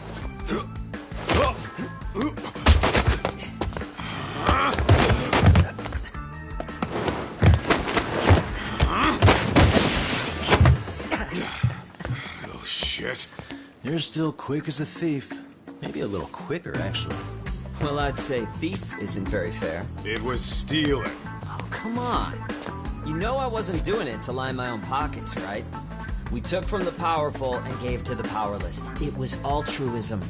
Little shit. You're still quick as a thief. Maybe a little quicker, actually. Well, I'd say thief isn't very fair. It was stealing. Oh, come on. You know I wasn't doing it to line my own pockets, right? We took from the powerful and gave to the powerless. It was altruism.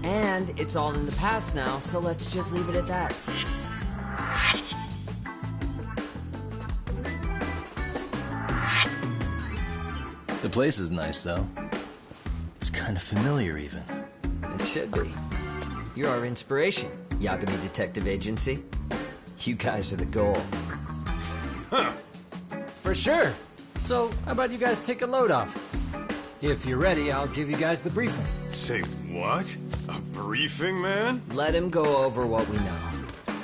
And it's all in the past now, so let's just leave it at that. The place is nice, though. It's kind of familiar, even. It should be. You're our inspiration, Yagami Detective Agency. You guys are the goal. Huh. For sure. So, how about you guys take a load off? If you're ready, I'll give you guys the briefing. Say what? A briefing, man? Let him go over what we know.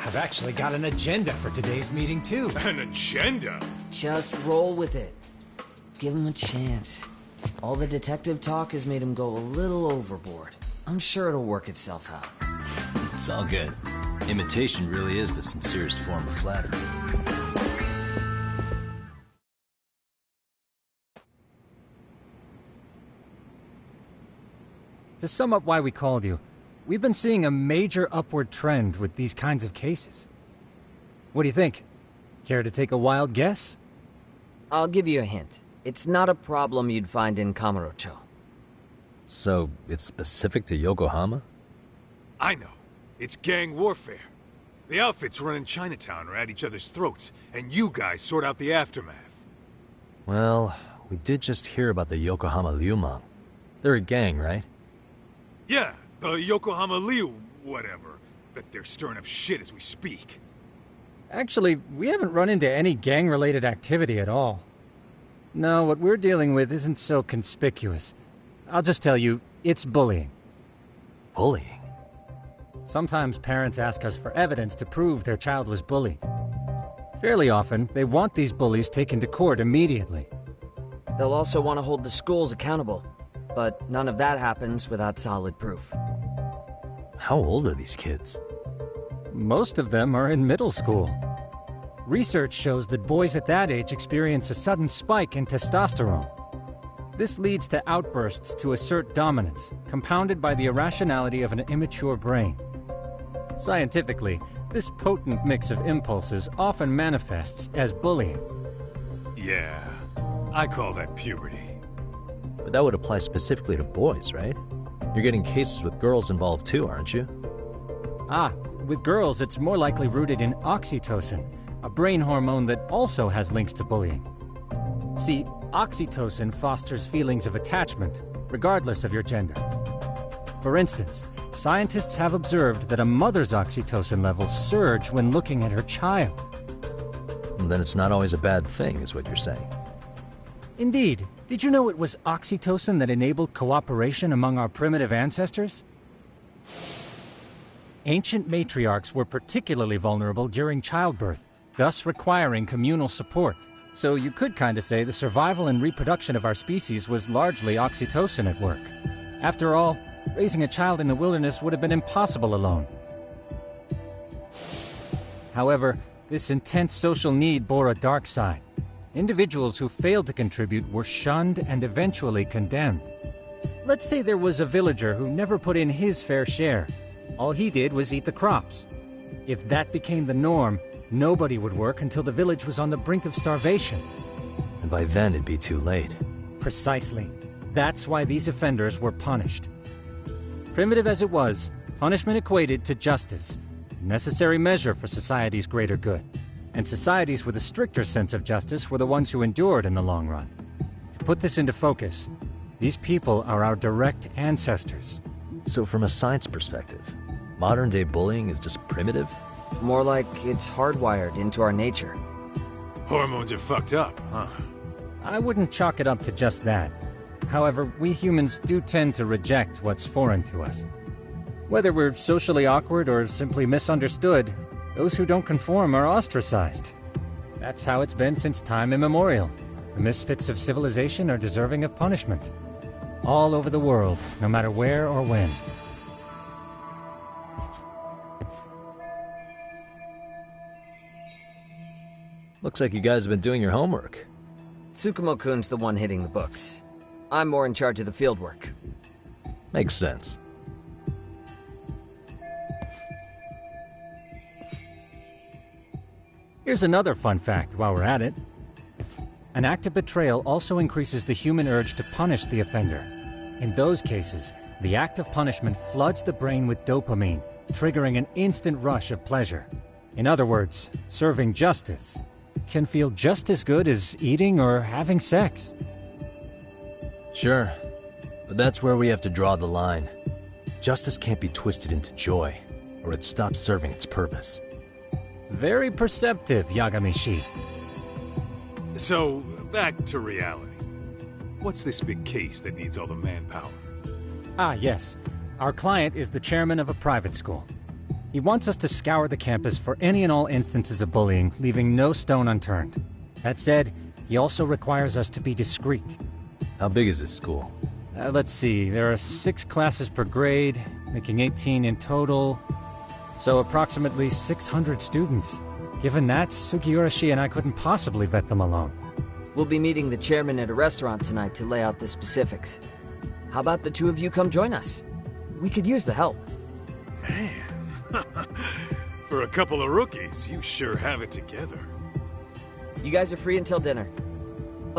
I've actually got an agenda for today's meeting, too. An agenda? Just roll with it. Give him a chance. All the detective talk has made him go a little overboard. I'm sure it'll work itself out. It's all good. Imitation really is the sincerest form of flattery. To sum up why we called you, we've been seeing a major upward trend with these kinds of cases. What do you think? Care to take a wild guess? I'll give you a hint. It's not a problem you'd find in Kamurocho. So, it's specific to Yokohama? I know. It's gang warfare. The outfits running Chinatown are at each other's throats, and you guys sort out the aftermath. Well, we did just hear about the Yokohama Liumang. They're a gang, right? Yeah, the Yokohama Liu, whatever. Bet they're stirring up shit as we speak. Actually, we haven't run into any gang-related activity at all. No, what we're dealing with isn't so conspicuous. I'll just tell you, it's bullying. Bullying? Sometimes parents ask us for evidence to prove their child was bullied. Fairly often, they want these bullies taken to court immediately. They'll also want to hold the schools accountable, but none of that happens without solid proof. How old are these kids? Most of them are in middle school. Research shows that boys at that age experience a sudden spike in testosterone. This leads to outbursts to assert dominance, compounded by the irrationality of an immature brain. Scientifically, this potent mix of impulses often manifests as bullying. Yeah, I call that puberty. But that would apply specifically to boys, right? You're getting cases with girls involved too, aren't you? Ah, with girls it's more likely rooted in oxytocin, a brain hormone that also has links to bullying. See, oxytocin fosters feelings of attachment, regardless of your gender. For instance, scientists have observed that a mother's oxytocin levels surge when looking at her child. And then it's not always a bad thing, is what you're saying. Indeed. Did you know it was oxytocin that enabled cooperation among our primitive ancestors? Ancient matriarchs were particularly vulnerable during childbirth, thus requiring communal support. So you could kinda say the survival and reproduction of our species was largely oxytocin at work. After all, raising a child in the wilderness would have been impossible alone. However, this intense social need bore a dark side. Individuals who failed to contribute were shunned and eventually condemned. Let's say there was a villager who never put in his fair share. All he did was eat the crops. If that became the norm, nobody would work until the village was on the brink of starvation. And by then it'd be too late. Precisely. That's why these offenders were punished. Primitive as it was, punishment equated to justice, a necessary measure for society's greater good. And societies with a stricter sense of justice were the ones who endured in the long run. To put this into focus, these people are our direct ancestors. So from a science perspective, modern-day bullying is just primitive? More like it's hardwired into our nature. Hormones are fucked up, huh? I wouldn't chalk it up to just that. However, we humans do tend to reject what's foreign to us. Whether we're socially awkward or simply misunderstood, those who don't conform are ostracized. That's how it's been since time immemorial. The misfits of civilization are deserving of punishment. All over the world, no matter where or when. Looks like you guys have been doing your homework. Tsukumo-kun's the one hitting the books. I'm more in charge of the fieldwork. Makes sense. Here's another fun fact while we're at it. An act of betrayal also increases the human urge to punish the offender. In those cases, the act of punishment floods the brain with dopamine, triggering an instant rush of pleasure. In other words, serving justice can feel just as good as eating or having sex. Sure, but that's where we have to draw the line. Justice can't be twisted into joy, or it stops serving its purpose. Very perceptive, Yagami-shi. So, back to reality. What's this big case that needs all the manpower? Ah, yes. Our client is the chairman of a private school. He wants us to scour the campus for any and all instances of bullying, leaving no stone unturned. That said, he also requires us to be discreet. How big is this school? Let's see, there are 6 classes per grade, making 18 in total. So approximately 600 students. Given that, Sugiurashi and I couldn't possibly vet them alone. We'll be meeting the chairman at a restaurant tonight to lay out the specifics. How about the two of you come join us? We could use the help. Man, for a couple of rookies, you sure have it together. You guys are free until dinner.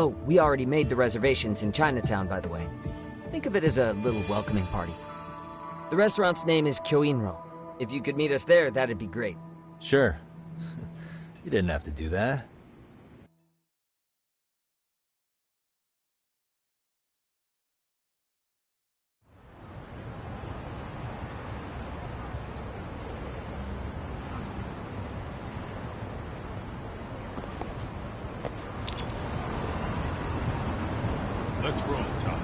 Oh, we already made the reservations in Chinatown, by the way. Think of it as a little welcoming party. The restaurant's name is Kyoinro. If you could meet us there, that'd be great. Sure. You didn't have to do that. Let's roll, Talk.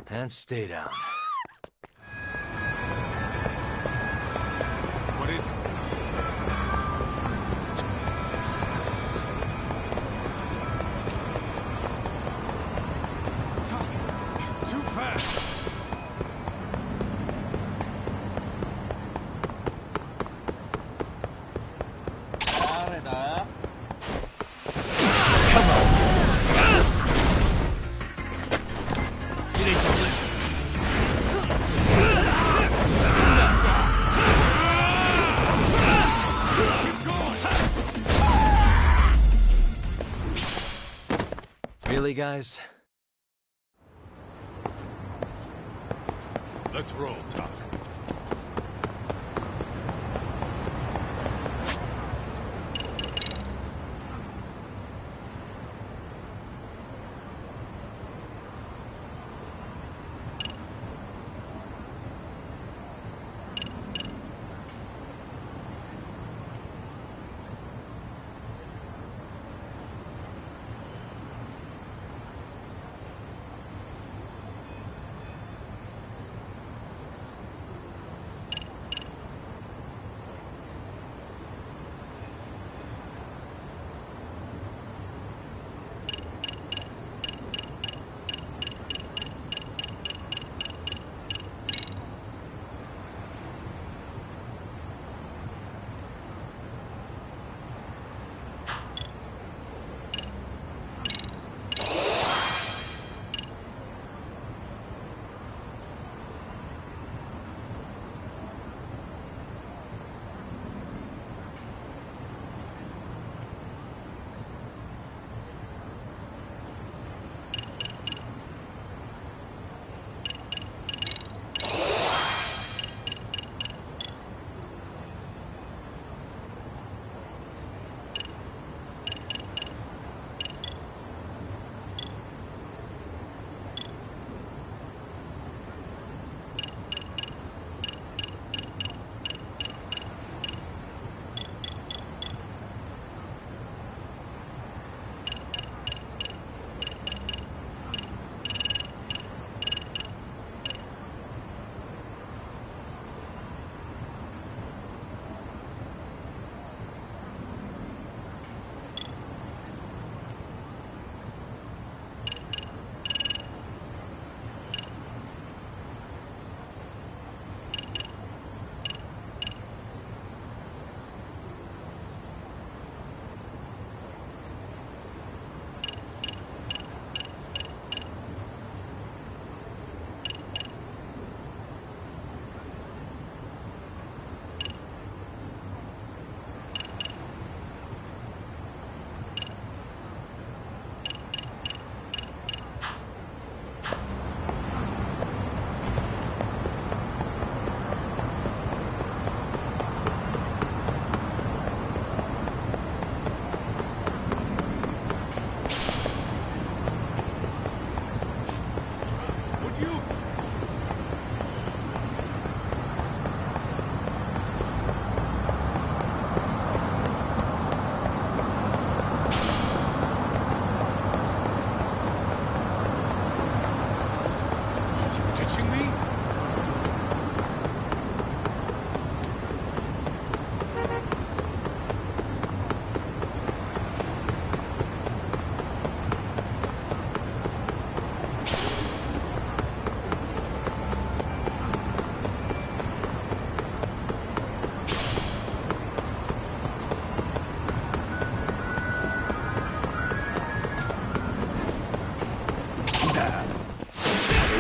And stay down. What is it? Talk. Too fast. Come on. You need to listen. ready, guys? Let's roll, Talk.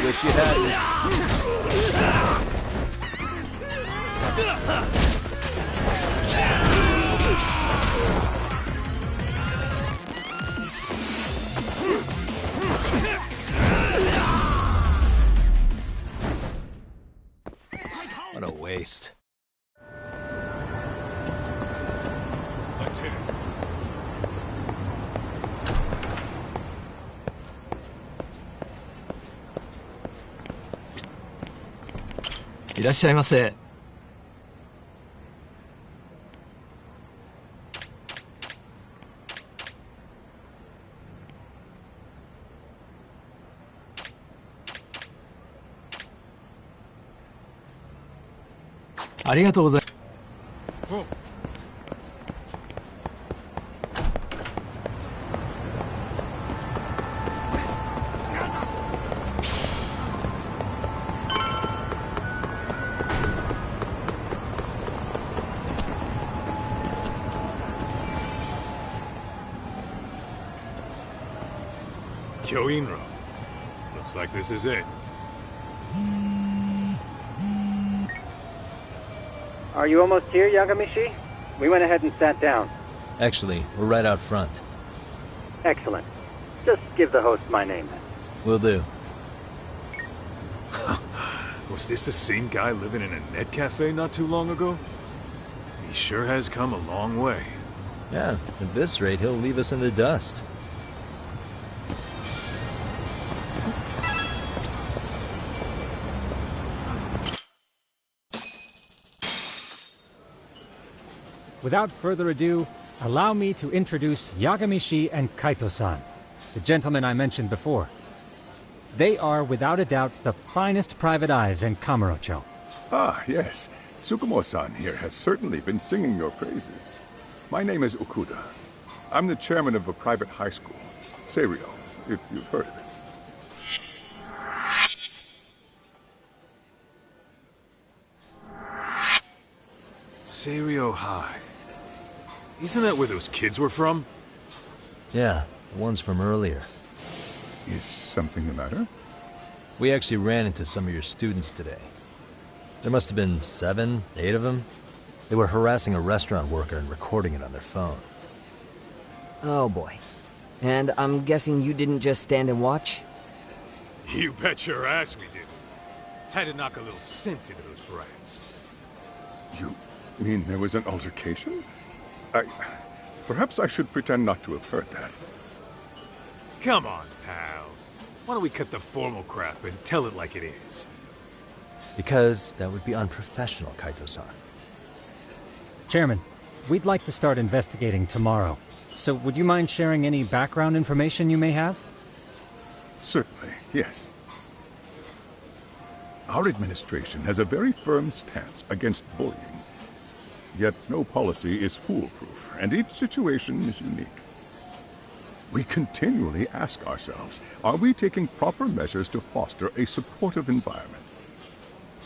Wish you hadn't. What a waste. Let's hit it.いらっしゃいませ。ありがとうございます。Kyoinro. Looks like this is it. Are you almost here, Yagamishi? We went ahead and sat down. Actually, we're right out front. Excellent. Just give the host my name then. Will do. Was this the same guy living in a net cafe not too long ago? He sure has come a long way. Yeah, at this rate, he'll leave us in the dust. Without further ado, allow me to introduce Yagami-shi and Kaito-san, the gentlemen I mentioned before. They are, without a doubt, the finest private eyes in Kamurocho. Ah, yes. Tsukumo-san here has certainly been singing your praises. My name is Okuda. I'm the chairman of a private high school, Seiryo, if you've heard of it. Seiryo High. Isn't that where those kids were from? Yeah, the ones from earlier. Is something the matter? We actually ran into some of your students today. There must have been 7, 8 of them. They were harassing a restaurant worker and recording it on their phone. Oh boy. And I'm guessing you didn't just stand and watch? You bet your ass we did. Had to knock a little sense into those brats. You mean there was an altercation? Perhaps I should pretend not to have heard that. Come on, pal. Why don't we cut the formal crap and tell it like it is? Because that would be unprofessional, Kaito-san. Chairman, we'd like to start investigating tomorrow. So would you mind sharing any background information you may have? Certainly, yes. Our administration has a very firm stance against bullying. Yet no policy is foolproof, and each situation is unique. We continually ask ourselves, are we taking proper measures to foster a supportive environment?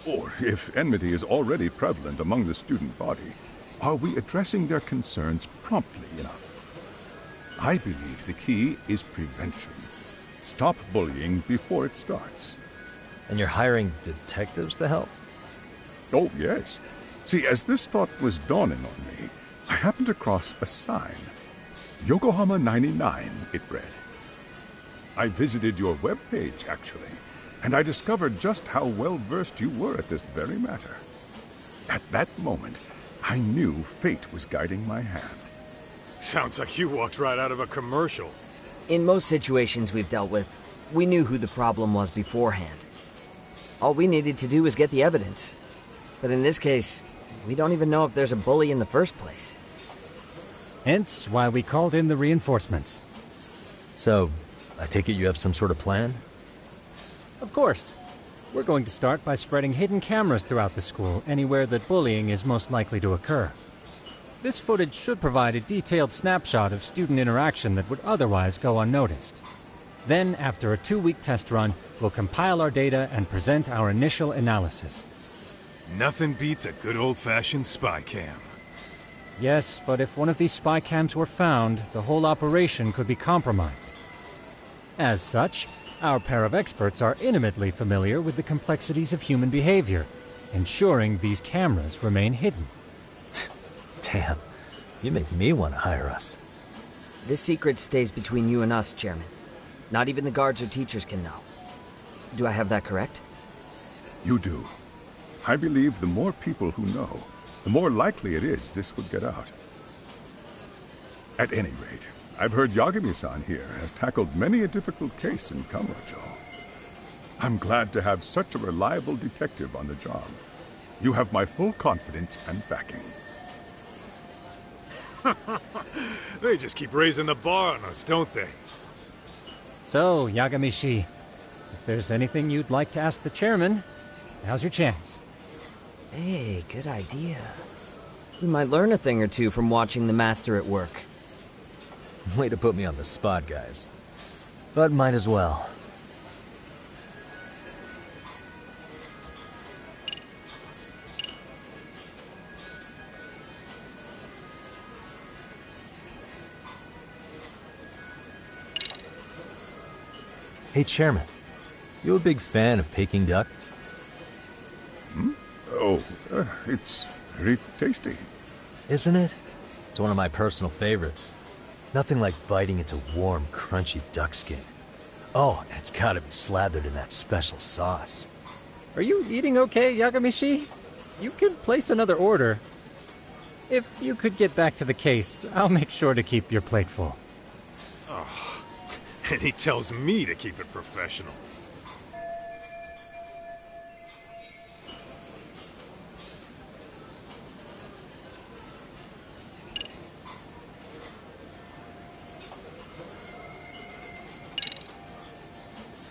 Or, if enmity is already prevalent among the student body, are we addressing their concerns promptly enough? I believe the key is prevention. Stop bullying before it starts. And you're hiring detectives to help? Oh, yes. See, as this thought was dawning on me, I happened across a sign. Yokohama 99, it read. I visited your webpage, actually, and I discovered just how well-versed you were at this very matter. At that moment, I knew fate was guiding my hand. Sounds like you walked right out of a commercial. In most situations we've dealt with, we knew who the problem was beforehand. All we needed to do was get the evidence. But in this case, we don't even know if there's a bully in the first place. Hence why we called in the reinforcements. So, I take it you have some sort of plan? Of course. We're going to start by spreading hidden cameras throughout the school, anywhere that bullying is most likely to occur. This footage should provide a detailed snapshot of student interaction that would otherwise go unnoticed. Then, after a 2-week test run, we'll compile our data and present our initial analysis. Nothing beats a good old-fashioned spy cam. Yes, but if one of these spy cams were found, the whole operation could be compromised. As such, our pair of experts are intimately familiar with the complexities of human behavior, ensuring these cameras remain hidden. Damn, you make me want to hire us. This secret stays between you and us, Chairman. Not even the guards or teachers can know. Do I have that correct? You do. I believe the more people who know, the more likely it is this would get out. At any rate, I've heard Yagami-san here has tackled many a difficult case in Kamurocho. I'm glad to have such a reliable detective on the job. You have my full confidence and backing. They just keep raising the bar on us, don't they? So, Yagami-shi, if there's anything you'd like to ask the chairman, now's your chance. Hey, good idea. We might learn a thing or two from watching the master at work. Way to put me on the spot, guys. But might as well. Hey, Chairman. You a big fan of Peking duck? Hmm? Oh, it's very tasty. Isn't it? It's one of my personal favorites. Nothing like biting into warm, crunchy duck skin. Oh, and it's gotta be slathered in that special sauce. Are you eating okay, Yagamishi? You can place another order. If you could get back to the case, I'll make sure to keep your plate full. Oh, and he tells me to keep it professional.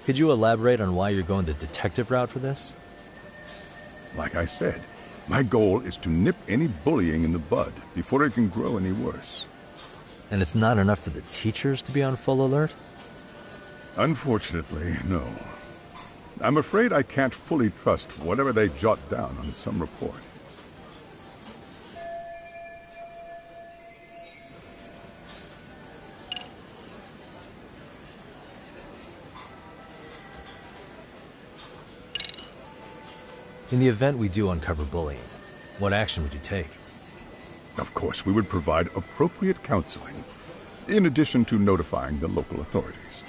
Could you elaborate on why you're going the detective route for this? Like I said, my goal is to nip any bullying in the bud before it can grow any worse. And it's not enough for the teachers to be on full alert? Unfortunately, no. I'm afraid I can't fully trust whatever they jot down on some report. In the event we do uncover bullying, what action would you take? Of course, we would provide appropriate counseling, in addition to notifying the local authorities.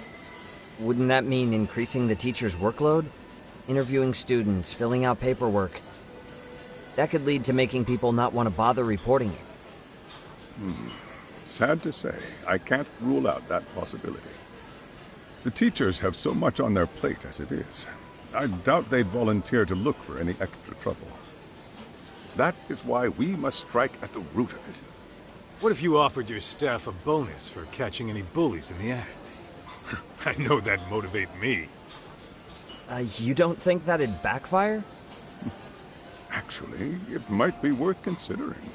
Wouldn't that mean increasing the teacher's workload? Interviewing students, filling out paperwork. That could lead to making people not want to bother reporting it. Sad to say, I can't rule out that possibility. The teachers have so much on their plate as it is. I doubt they'd volunteer to look for any extra trouble. That is why we must strike at the root of it. What if you offered your staff a bonus for catching any bullies in the act? I know that'd motivate me. You don't think that'd backfire? Actually, it might be worth considering.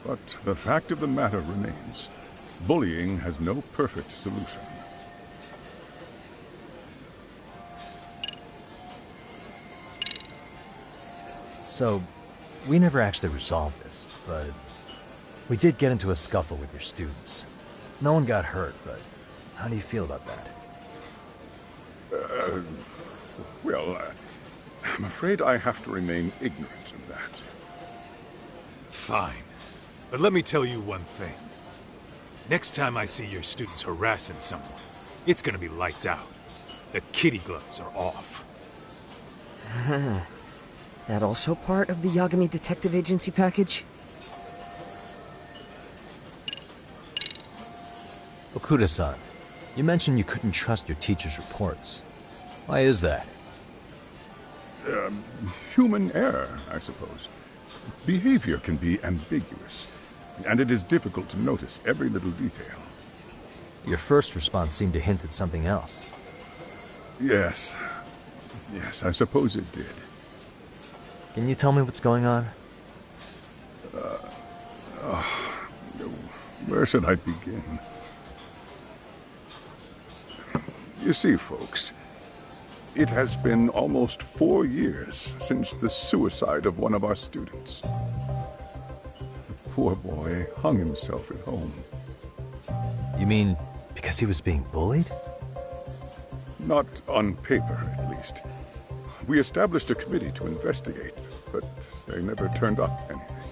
But the fact of the matter remains, bullying has no perfect solution. So, we never actually resolved this, but we did get into a scuffle with your students. No one got hurt, but how do you feel about that? I'm afraid I have to remain ignorant of that. Fine. But let me tell you one thing. Next time I see your students harassing someone, it's gonna be lights out. The kitty gloves are off. That also part of the Yagami Detective Agency package? Okuda-san, you mentioned you couldn't trust your teacher's reports. Why is that? Human error, I suppose. Behavior can be ambiguous, and it is difficult to notice every little detail. Your first response seemed to hint at something else. Yes, I suppose it did. Can you tell me what's going on? Where should I begin? You see, folks, it has been almost 4 years since the suicide of one of our students. The poor boy hung himself at home. You mean because he was being bullied? Not on paper, at least. We established a committee to investigate, but they never turned up anything.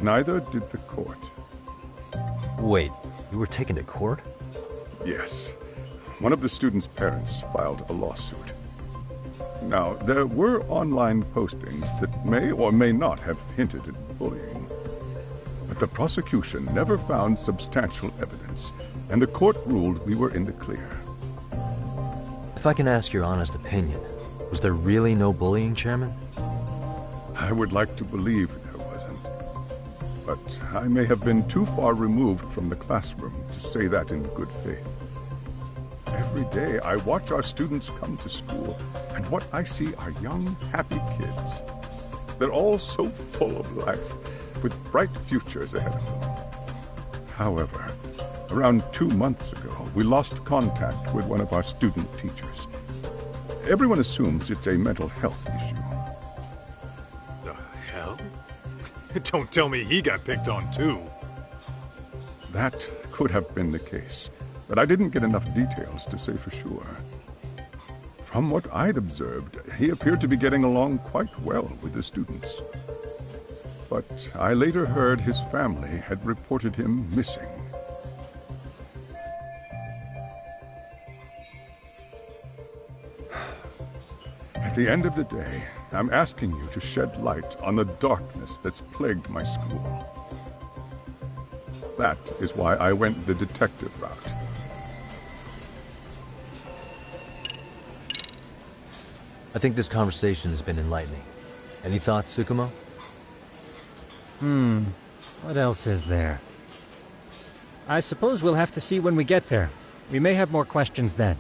Neither did the court. Wait, you were taken to court? Yes. One of the students' parents filed a lawsuit. Now, there were online postings that may or may not have hinted at bullying. But the prosecution never found substantial evidence, and the court ruled we were in the clear. If I can ask your honest opinion, was there really no bullying, Chairman? I would like to believe there wasn't. But I may have been too far removed from the classroom to say that in good faith. Every day I watch our students come to school, and what I see are young, happy kids. They're all so full of life, with bright futures ahead of them. However, around 2 months ago, we lost contact with one of our student teachers. Everyone assumes it's a mental health issue. The hell? Don't tell me he got picked on too. That could have been the case, but I didn't get enough details to say for sure. From what I'd observed, he appeared to be getting along quite well with the students. But I later heard his family had reported him missing. the end of the day, I'm asking you to shed light on the darkness that's plagued my school. That is why I went the detective route. I think this conversation has been enlightening. Any thoughts, Tsukumo? What else is there? I suppose we'll have to see when we get there. We may have more questions then.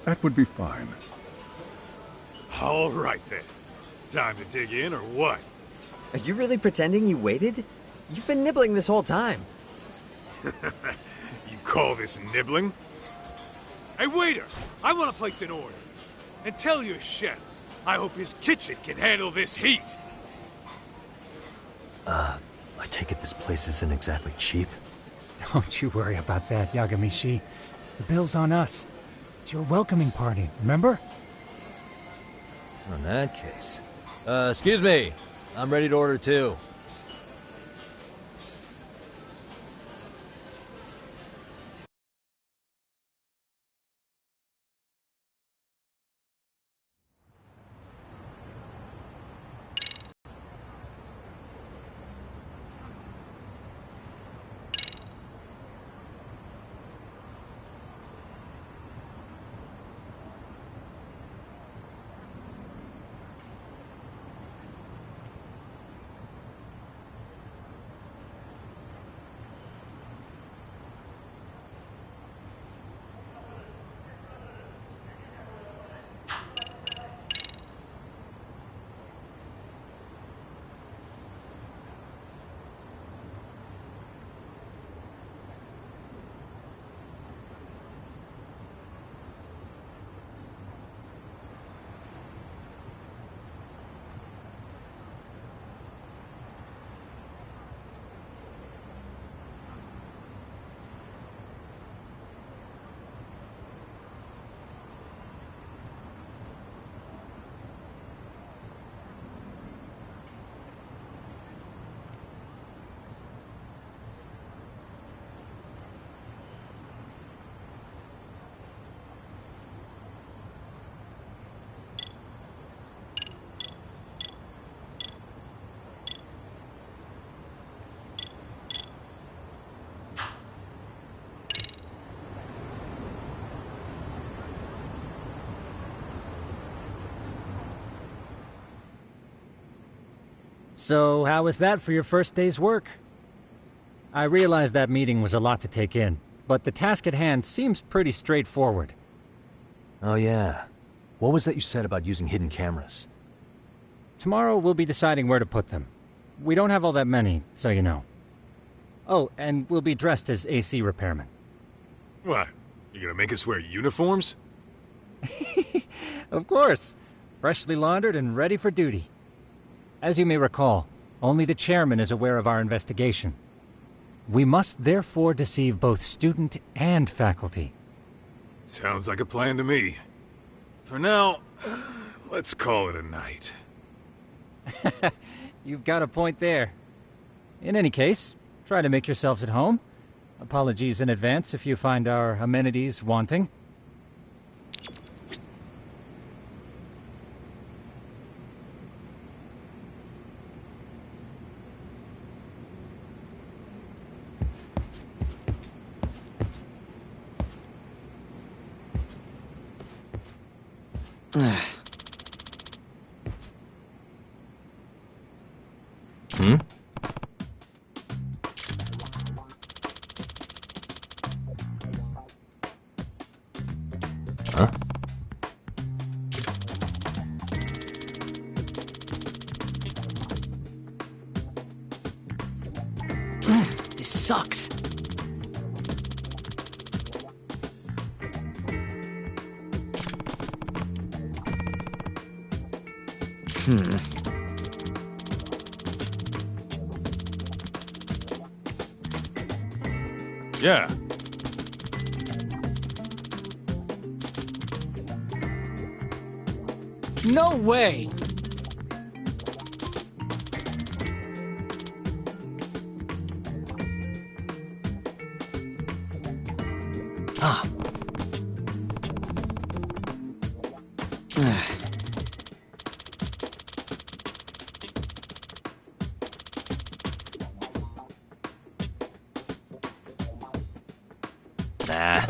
That would be fine. All right then. Time to dig in or what? Are you really pretending you waited? You've been nibbling this whole time. You call this nibbling? Hey waiter, I want to place an order. And tell your chef, I hope his kitchen can handle this heat. I take it this place isn't exactly cheap? Don't you worry about that, Yagamishi. The bill's on us. It's your welcoming party, remember? In that case... excuse me. I'm ready to order too. So, how was that for your first day's work? I realize that meeting was a lot to take in, but the task at hand seems pretty straightforward. Oh yeah. What was that you said about using hidden cameras? Tomorrow we'll be deciding where to put them. We don't have all that many, so you know. Oh, and we'll be dressed as AC repairmen. What? You gonna make us wear uniforms? Of course. Freshly laundered and ready for duty. As you may recall, only the chairman is aware of our investigation. We must therefore deceive both student and faculty. Sounds like a plan to me. For now, let's call it a night. You've got a point there. In any case, try to make yourselves at home. Apologies in advance if you find our amenities wanting. Hmm? Huh? This sucks. Yeah. No way! Nah.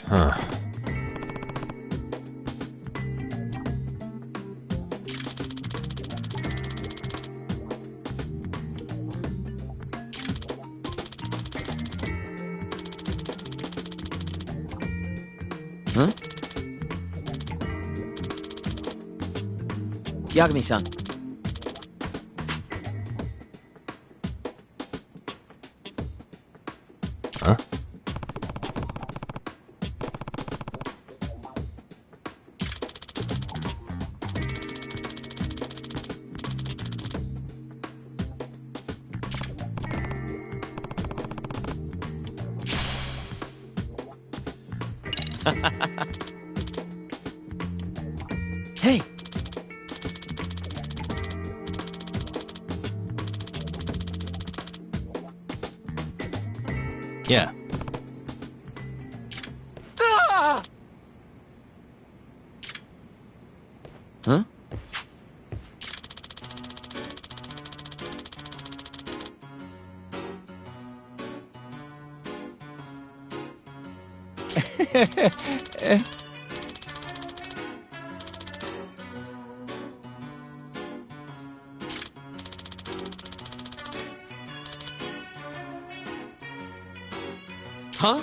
Huh. Huh? Yagami-san. Huh? Hey! Yeah. Ah! Huh? Huh?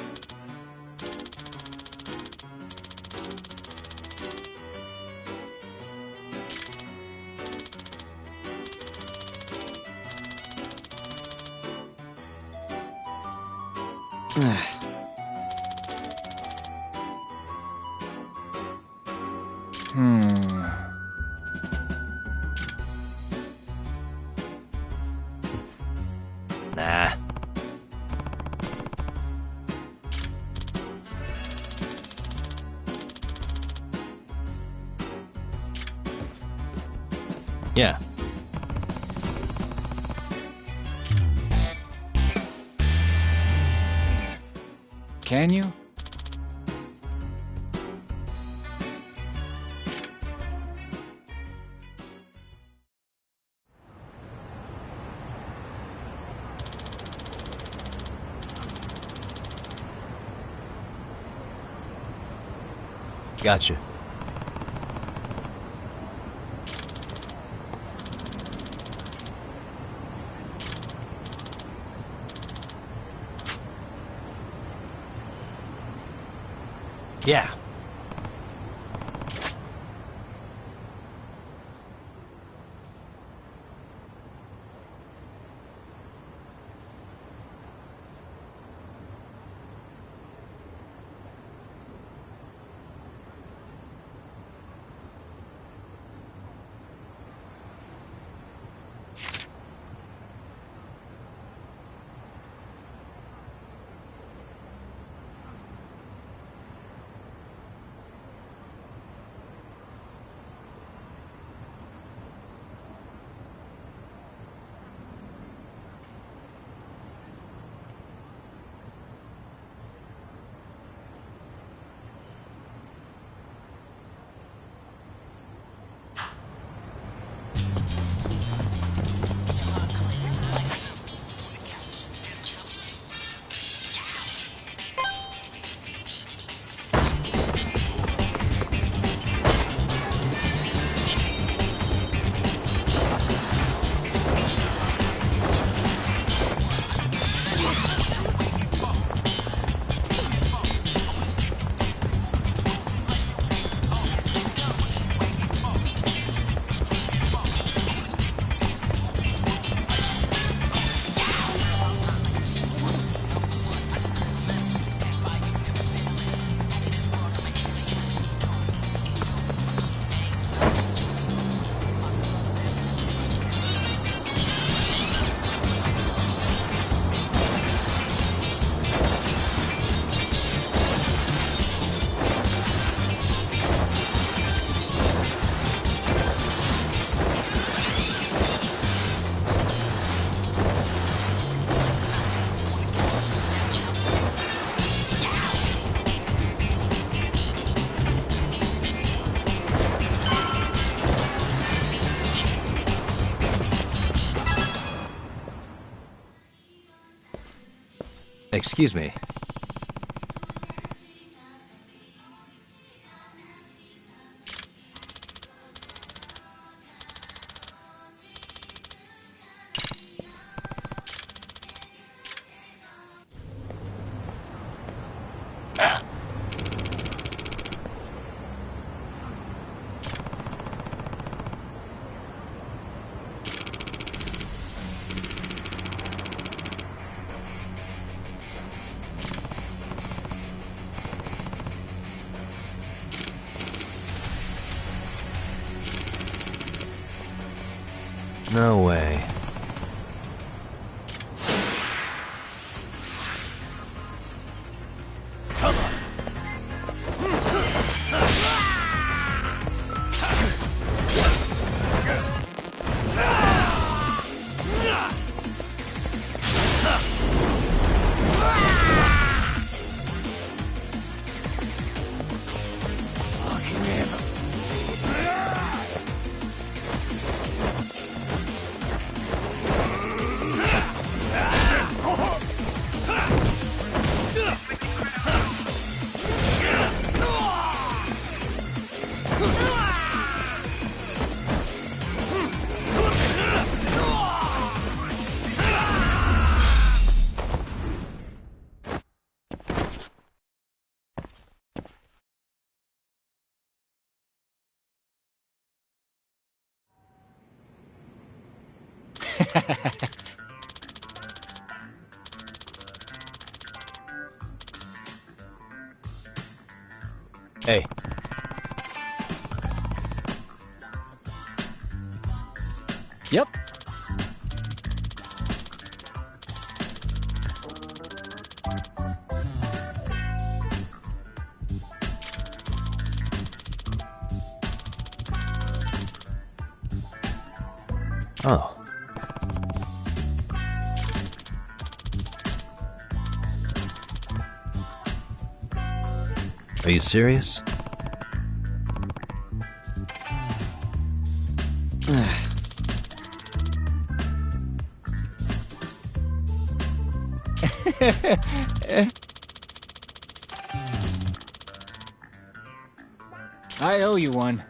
Nah. Yeah. Can you? Gotcha. Yeah. Excuse me. No way. Hey. Yep. Oh. Are you serious? I owe you one.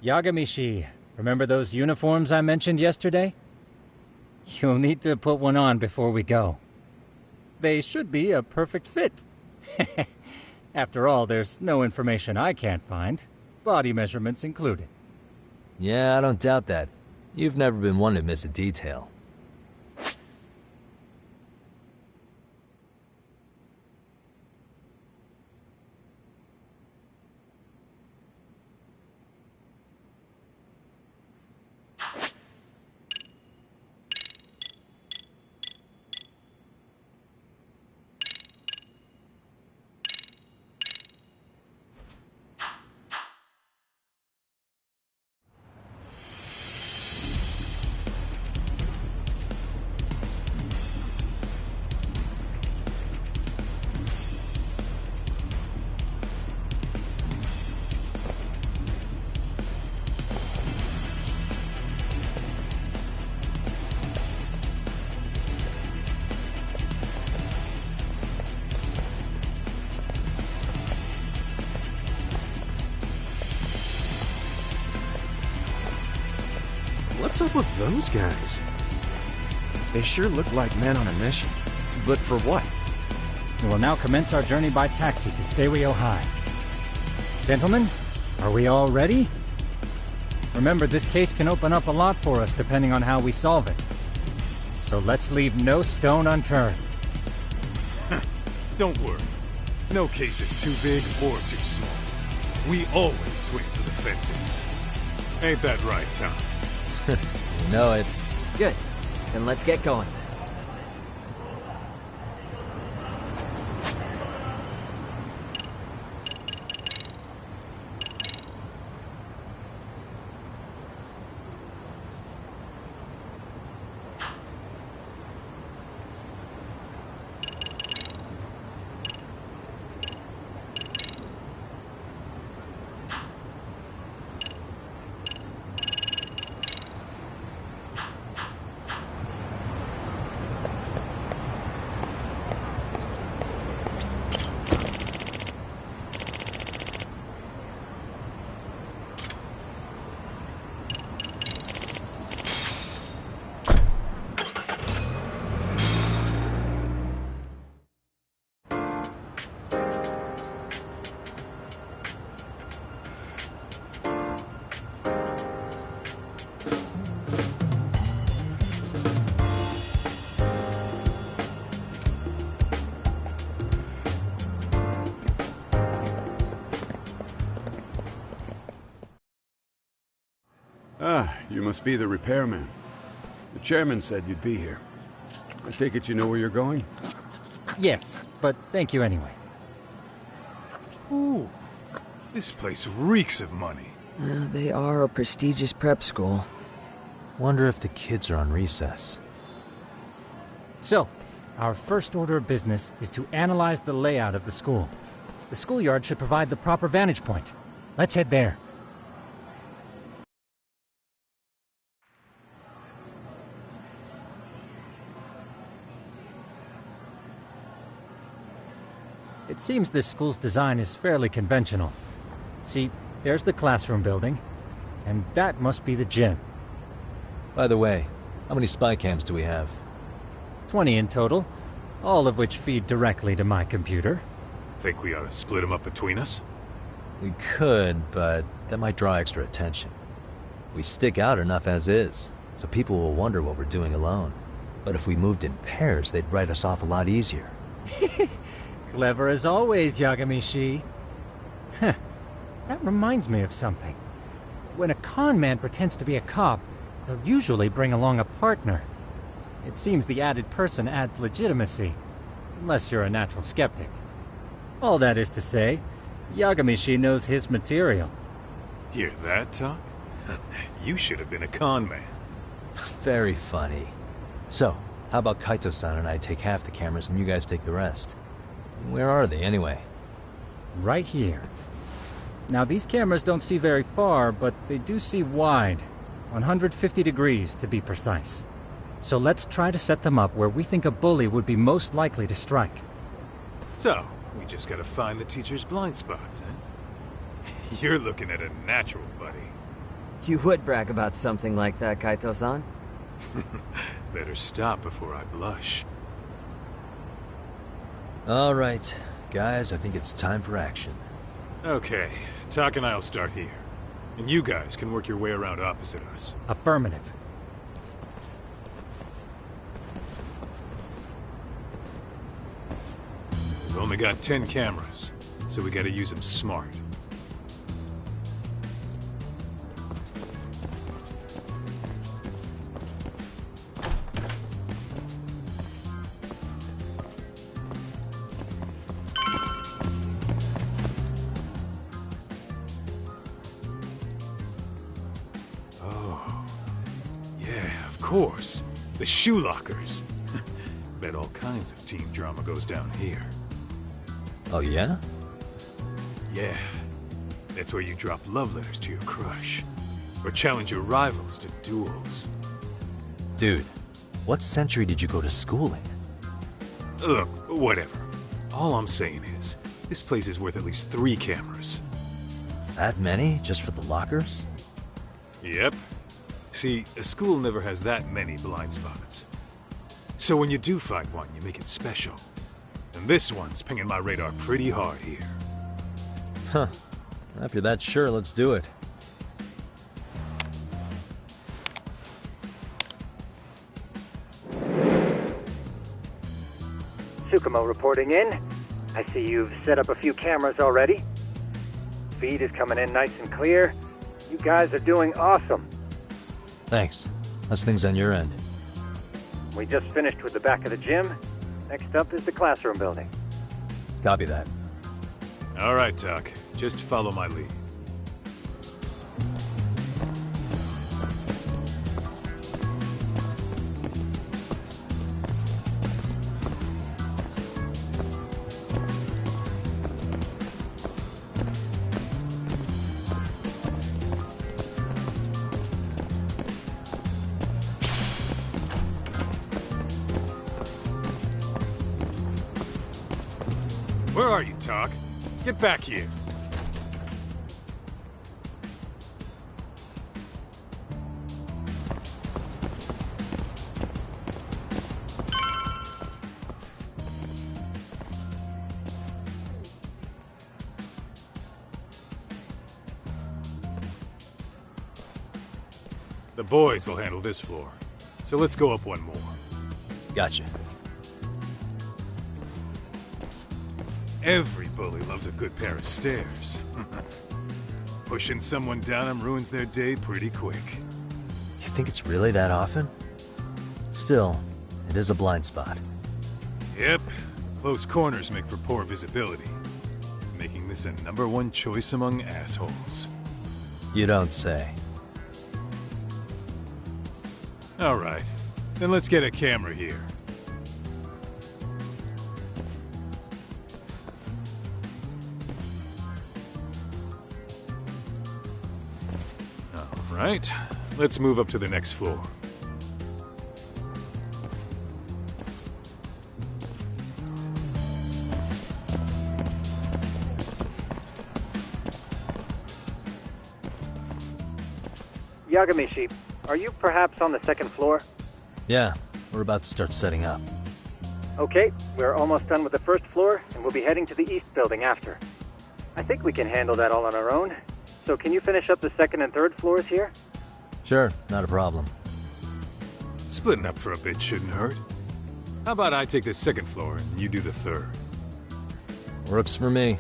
Yagamishi, remember those uniforms I mentioned yesterday? You'll need to put one on before we go. They should be a perfect fit. After all, there's no information I can't find, body measurements included. Yeah, I don't doubt that. You've never been one to miss a detail. What's up with those guys? They sure look like men on a mission. But for what? We will now commence our journey by taxi to Seiwyo High. Gentlemen, are we all ready? Remember, this case can open up a lot for us depending on how we solve it. So let's leave no stone unturned. Don't worry. No case is too big or too small. We always swing for the fences. Ain't that right, Tom? You know it. Good. Then let's get going. Ah, you must be the repairman. The chairman said you'd be here. I take it you know where you're going? Yes, but thank you anyway. Ooh, this place reeks of money. They are a prestigious prep school. Wonder if the kids are on recess. So, our first order of business is to analyze the layout of the school. The schoolyard should provide the proper vantage point. Let's head there. It seems this school's design is fairly conventional. See, there's the classroom building, and that must be the gym. By the way, how many spy cams do we have? 20 in total, all of which feed directly to my computer. Think we ought to split them up between us? We could, but that might draw extra attention. We stick out enough as is, so people will wonder what we're doing alone. But if we moved in pairs, they'd write us off a lot easier. Clever as always, Yagami-shi. That reminds me of something. When a con man pretends to be a cop, they'll usually bring along a partner. It seems the added person adds legitimacy, unless you're a natural skeptic. All that is to say, Yagami-shi knows his material. Hear that, Talk? You should have been a con man. Very funny. So, how about Kaito-san and I take half the cameras and you guys take the rest? Where are they, anyway? Right here. Now, these cameras don't see very far, but they do see wide. 150 degrees, to be precise. So let's try to set them up where we think a bully would be most likely to strike. So, we just gotta find the teacher's blind spots, eh? You're looking at a natural, buddy. You would brag about something like that, Kaito-san. Better stop before I blush. All right, guys, I think it's time for action. Okay, Tak and I'll start here. And you guys can work your way around opposite us. Affirmative. We've only got 10 cameras, so we gotta use them smart. Course, the shoe lockers. Bet all kinds of team drama goes down here. Oh, yeah? Yeah. That's where you drop love letters to your crush. Or challenge your rivals to duels. Dude, what century did you go to school in? Look, whatever. All I'm saying is, this place is worth at least 3 cameras. That many? Just for the lockers? Yep. See, a school never has that many blind spots. So when you do find one, you make it special. And this one's pinging my radar pretty hard here. Huh. If you're that sure, let's do it. Tsukumo reporting in. I see you've set up a few cameras already. Feed is coming in nice and clear. You guys are doing awesome. Thanks. How's things on your end? We just finished with the back of the gym. Next up is the classroom building. Copy that. All right, Doc. Just follow my lead. Where are you, Doc? Get back here. The boys will handle this floor. So let's go up one more. Gotcha. Every bully loves a good pair of stairs. Pushing someone down them ruins their day pretty quick. You think it's really that often? Still, it is a blind spot. Yep. Close corners make for poor visibility, making this a #1 choice among assholes. You don't say. All right. Then let's get a camera here. All right. Let's move up to the next floor. Yagamishi, are you perhaps on the second floor? Yeah, we're about to start setting up. Okay, we're almost done with the first floor, and we'll be heading to the east building after. I think we can handle that all on our own. So can you finish up the second and third floors here? Sure, not a problem. Splitting up for a bit shouldn't hurt. How about I take the second floor and you do the third? Works for me.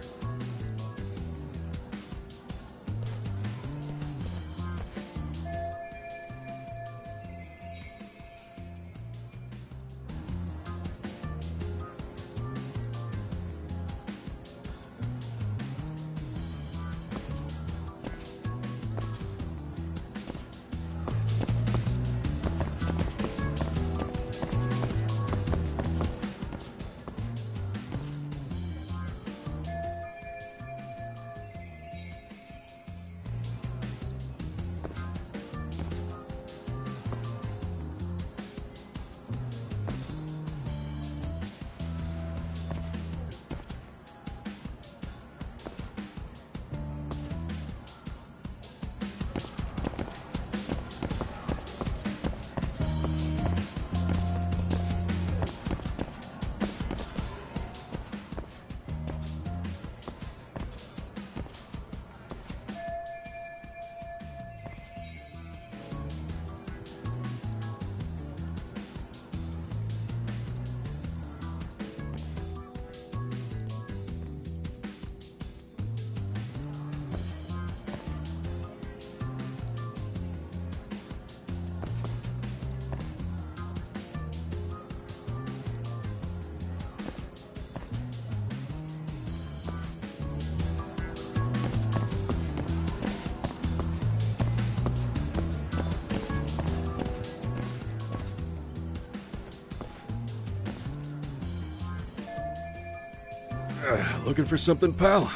Looking for something, pal?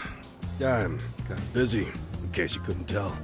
Yeah, I'm kind of busy, in case you couldn't tell.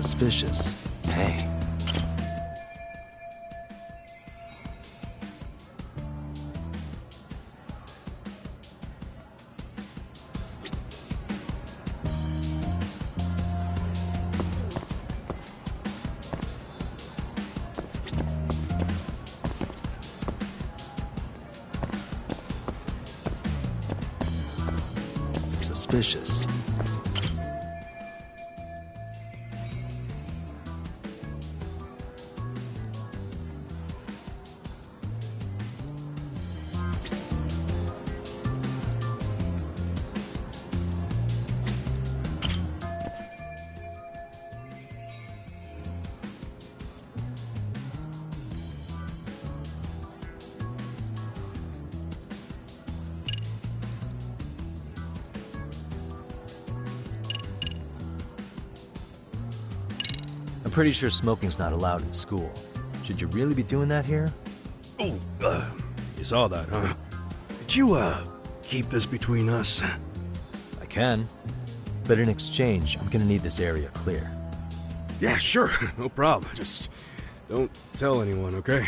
Suspicious. Hey. Suspicious. I'm pretty sure smoking's not allowed in school. Should you really be doing that here? Oh, you saw that, huh? Could you, keep this between us? I can. But in exchange, I'm gonna need this area clear. Yeah, sure. No problem. Just don't tell anyone, okay?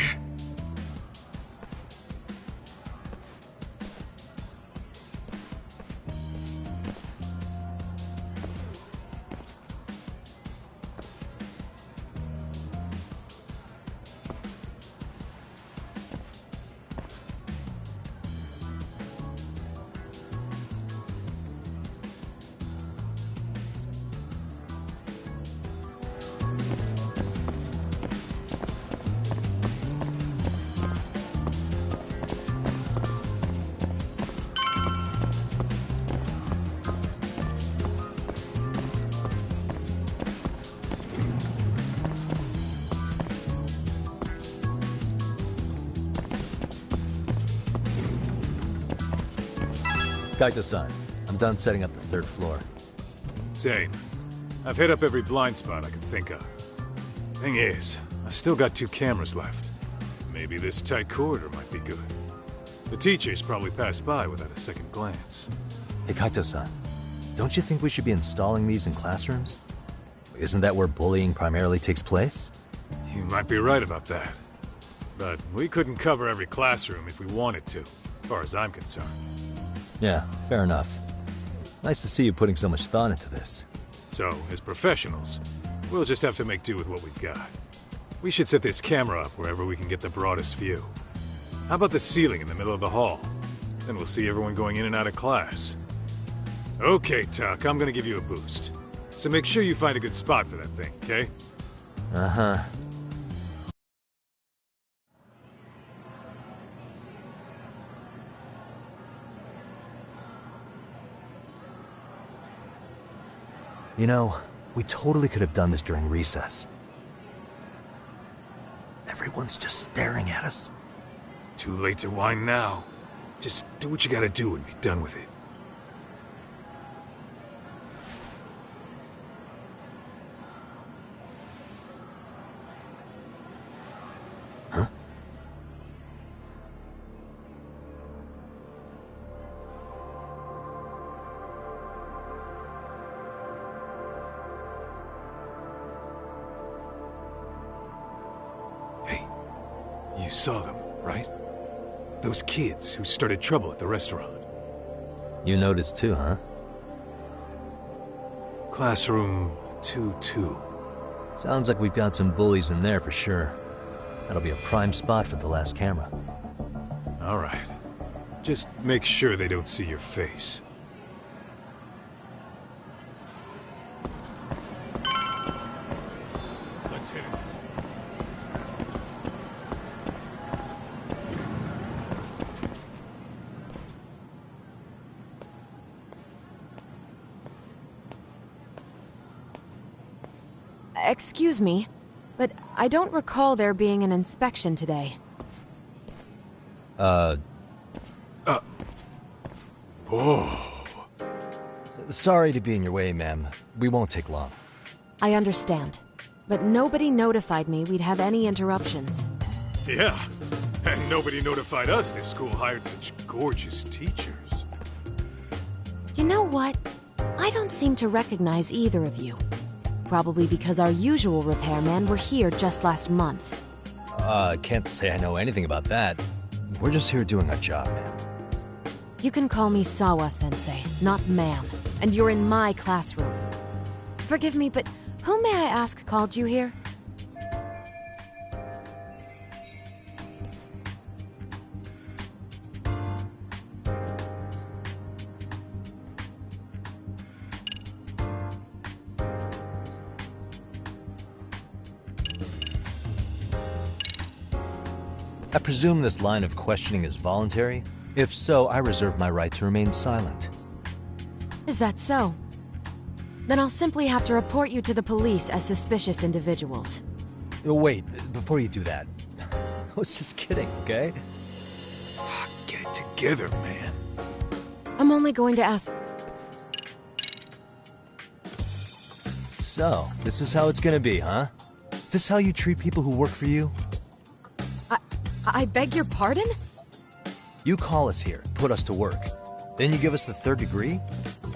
Kaito-san, I'm done setting up the third floor. Same. I've hit up every blind spot I can think of. Thing is, I've still got 2 cameras left. Maybe this tight corridor might be good. The teachers probably passed by without a second glance. Hey Kaito-san, don't you think we should be installing these in classrooms? Isn't that where bullying primarily takes place? You might be right about that. But we couldn't cover every classroom if we wanted to, as far as I'm concerned. Yeah, fair enough. Nice to see you putting so much thought into this. So, as professionals, we'll just have to make do with what we've got. We should set this camera up wherever we can get the broadest view. How about the ceiling in the middle of the hall? Then we'll see everyone going in and out of class. Okay, Tuck, I'm gonna give you a boost. So make sure you find a good spot for that thing, okay? Uh-huh. You know, we totally could have done this during recess. Everyone's just staring at us. Too late to whine now. Just do what you gotta do and be done with it. Huh? You saw them, right? Those kids who started trouble at the restaurant. You noticed too, huh? Classroom 2-2. Sounds like we've got some bullies in there for sure. That'll be a prime spot for the last camera. All right. Just make sure they don't see your face. Let's hit it. Excuse me, but I don't recall there being an inspection today. Whoa. Sorry to be in your way, ma'am. We won't take long. I understand, but nobody notified me we'd have any interruptions. Yeah, and nobody notified us this school hired such gorgeous teachers. You know what? I don't seem to recognize either of you. probably because our usual repairmen were here just last month. Can't say I know anything about that. We're just here doing our job, man. You can call me Sawa-sensei, not ma'am, and you're in my classroom. Forgive me, but who may I ask called you here? I presume this line of questioning is voluntary? If so, I reserve my right to remain silent. Is that so? Then I'll simply have to report you to the police as suspicious individuals. Wait, before you do that, I was just kidding, okay? Get it together, man. I'm only going to ask... So, this is how it's gonna be, huh? Is this how you treat people who work for you? I beg your pardon? You call us here, put us to work. Then you give us the third degree?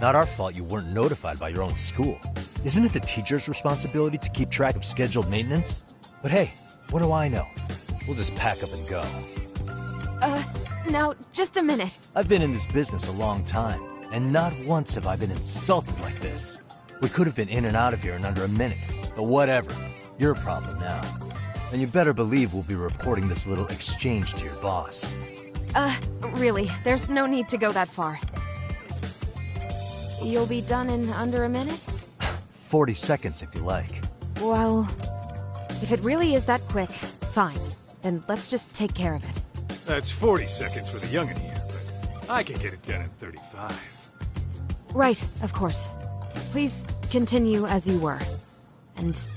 Not our fault you weren't notified by your own school. Isn't it the teacher's responsibility to keep track of scheduled maintenance? But hey, what do I know? We'll just pack up and go. Now, just a minute. I've been in this business a long time, and not once have I been insulted like this. We could have been in and out of here in under a minute, but whatever. Your problem now. And you better believe we'll be reporting this little exchange to your boss. Really, there's no need to go that far. You'll be done in under a minute? 40 seconds if you like. Well, if it really is that quick, fine. Then let's just take care of it. That's 40 seconds for the youngin' here, but I can get it done in 35. Right, of course. Please continue as you were. And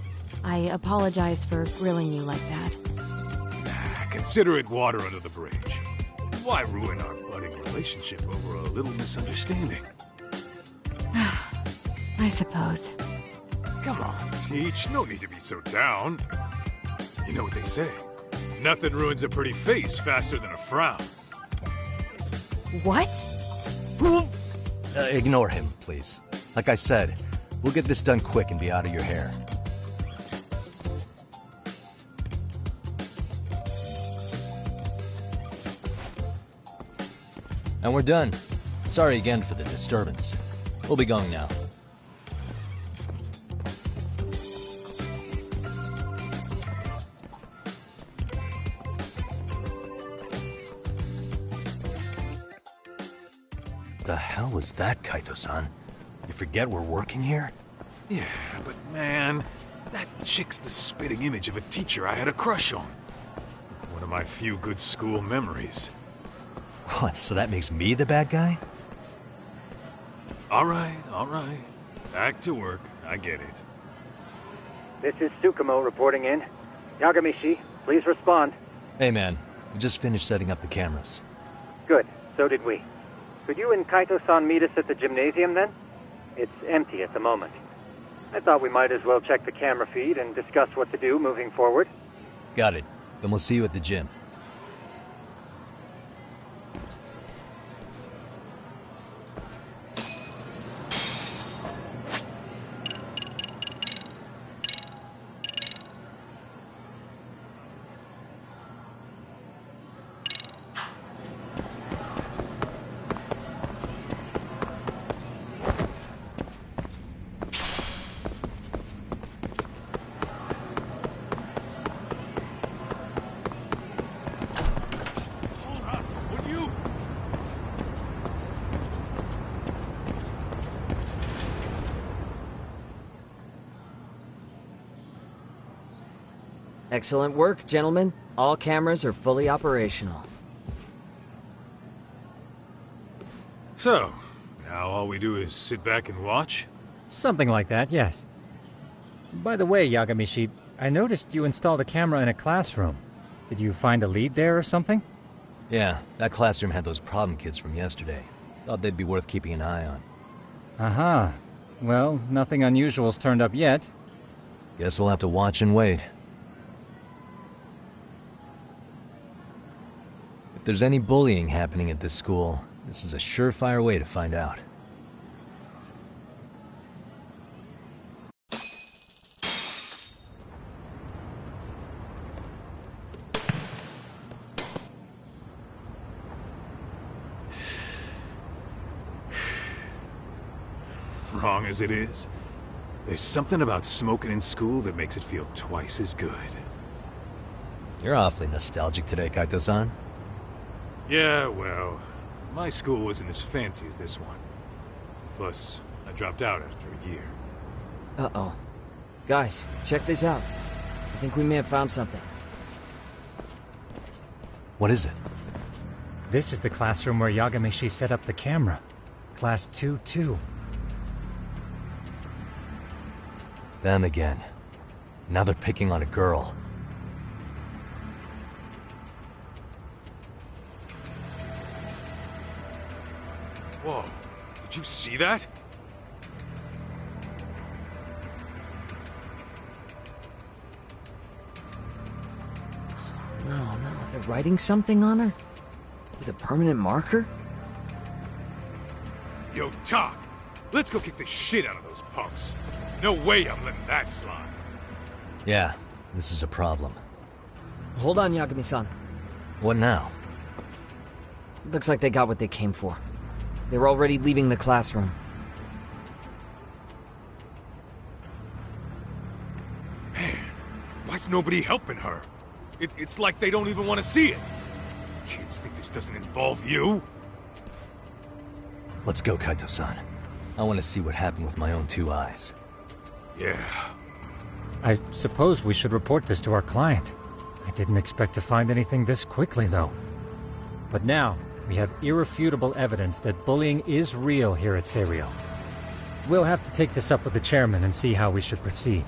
I apologize for grilling you like that. Consider it water under the bridge. Why ruin our budding relationship over a little misunderstanding? I suppose. Come on, Teach. No need to be so down. You know what they say. Nothing ruins a pretty face faster than a frown. What? Ignore him, please. Like I said, we'll get this done quick and be out of your hair. And we're done. Sorry again for the disturbance. We'll be going now. The hell was that, Kaito-san? You forget we're working here? Yeah, but man, that chick's the spitting image of a teacher I had a crush on. One of my few good school memories. What, so that makes me the bad guy? All right. Back to work. I get it. This is Tsukumo reporting in. Yagamishi, please respond. Hey man, we just finished setting up the cameras. Good, so did we. Could you and Kaito-san meet us at the gymnasium then? It's empty at the moment. I thought we might as well check the camera feed and discuss what to do moving forward. Got it. Then we'll see you at the gym. Excellent work, gentlemen. All cameras are fully operational. So, now all we do is sit back and watch? Something like that, yes. By the way, Yagamishi, I noticed you installed a camera in a classroom. Did you find a lead there or something? Yeah, that classroom had those problem kids from yesterday. Thought they'd be worth keeping an eye on. Aha. Well, nothing unusual's turned up yet. Guess we'll have to watch and wait. If there's any bullying happening at this school, this is a surefire way to find out. wrong as it is, there's something about smoking in school that makes it feel twice as good. You're awfully nostalgic today, Kaito-san. Yeah, well, my school wasn't as fancy as this one. Plus, I dropped out after a year. Uh-oh. Guys, check this out. I think we may have found something. What is it? This is the classroom where Yagamishi set up the camera. Class 2-2. Them again. Now they're picking on a girl. Whoa, did you see that? No, they're writing something on her? With a permanent marker? Yo, Talk, let's go kick the shit out of those punks. No way I'm letting that slide. Yeah, this is a problem. Hold on, Yagami-san. What now? Looks like they got what they came for. They're already leaving the classroom. Man, why's nobody helping her? It's like they don't even want to see it. Kids think this doesn't involve you? Let's go, Kaito-san. I want to see what happened with my own 2 eyes. Yeah. I suppose we should report this to our client. I didn't expect to find anything this quickly, though. But now, we have irrefutable evidence that bullying is real here at Serio. We'll have to take this up with the chairman and see how we should proceed.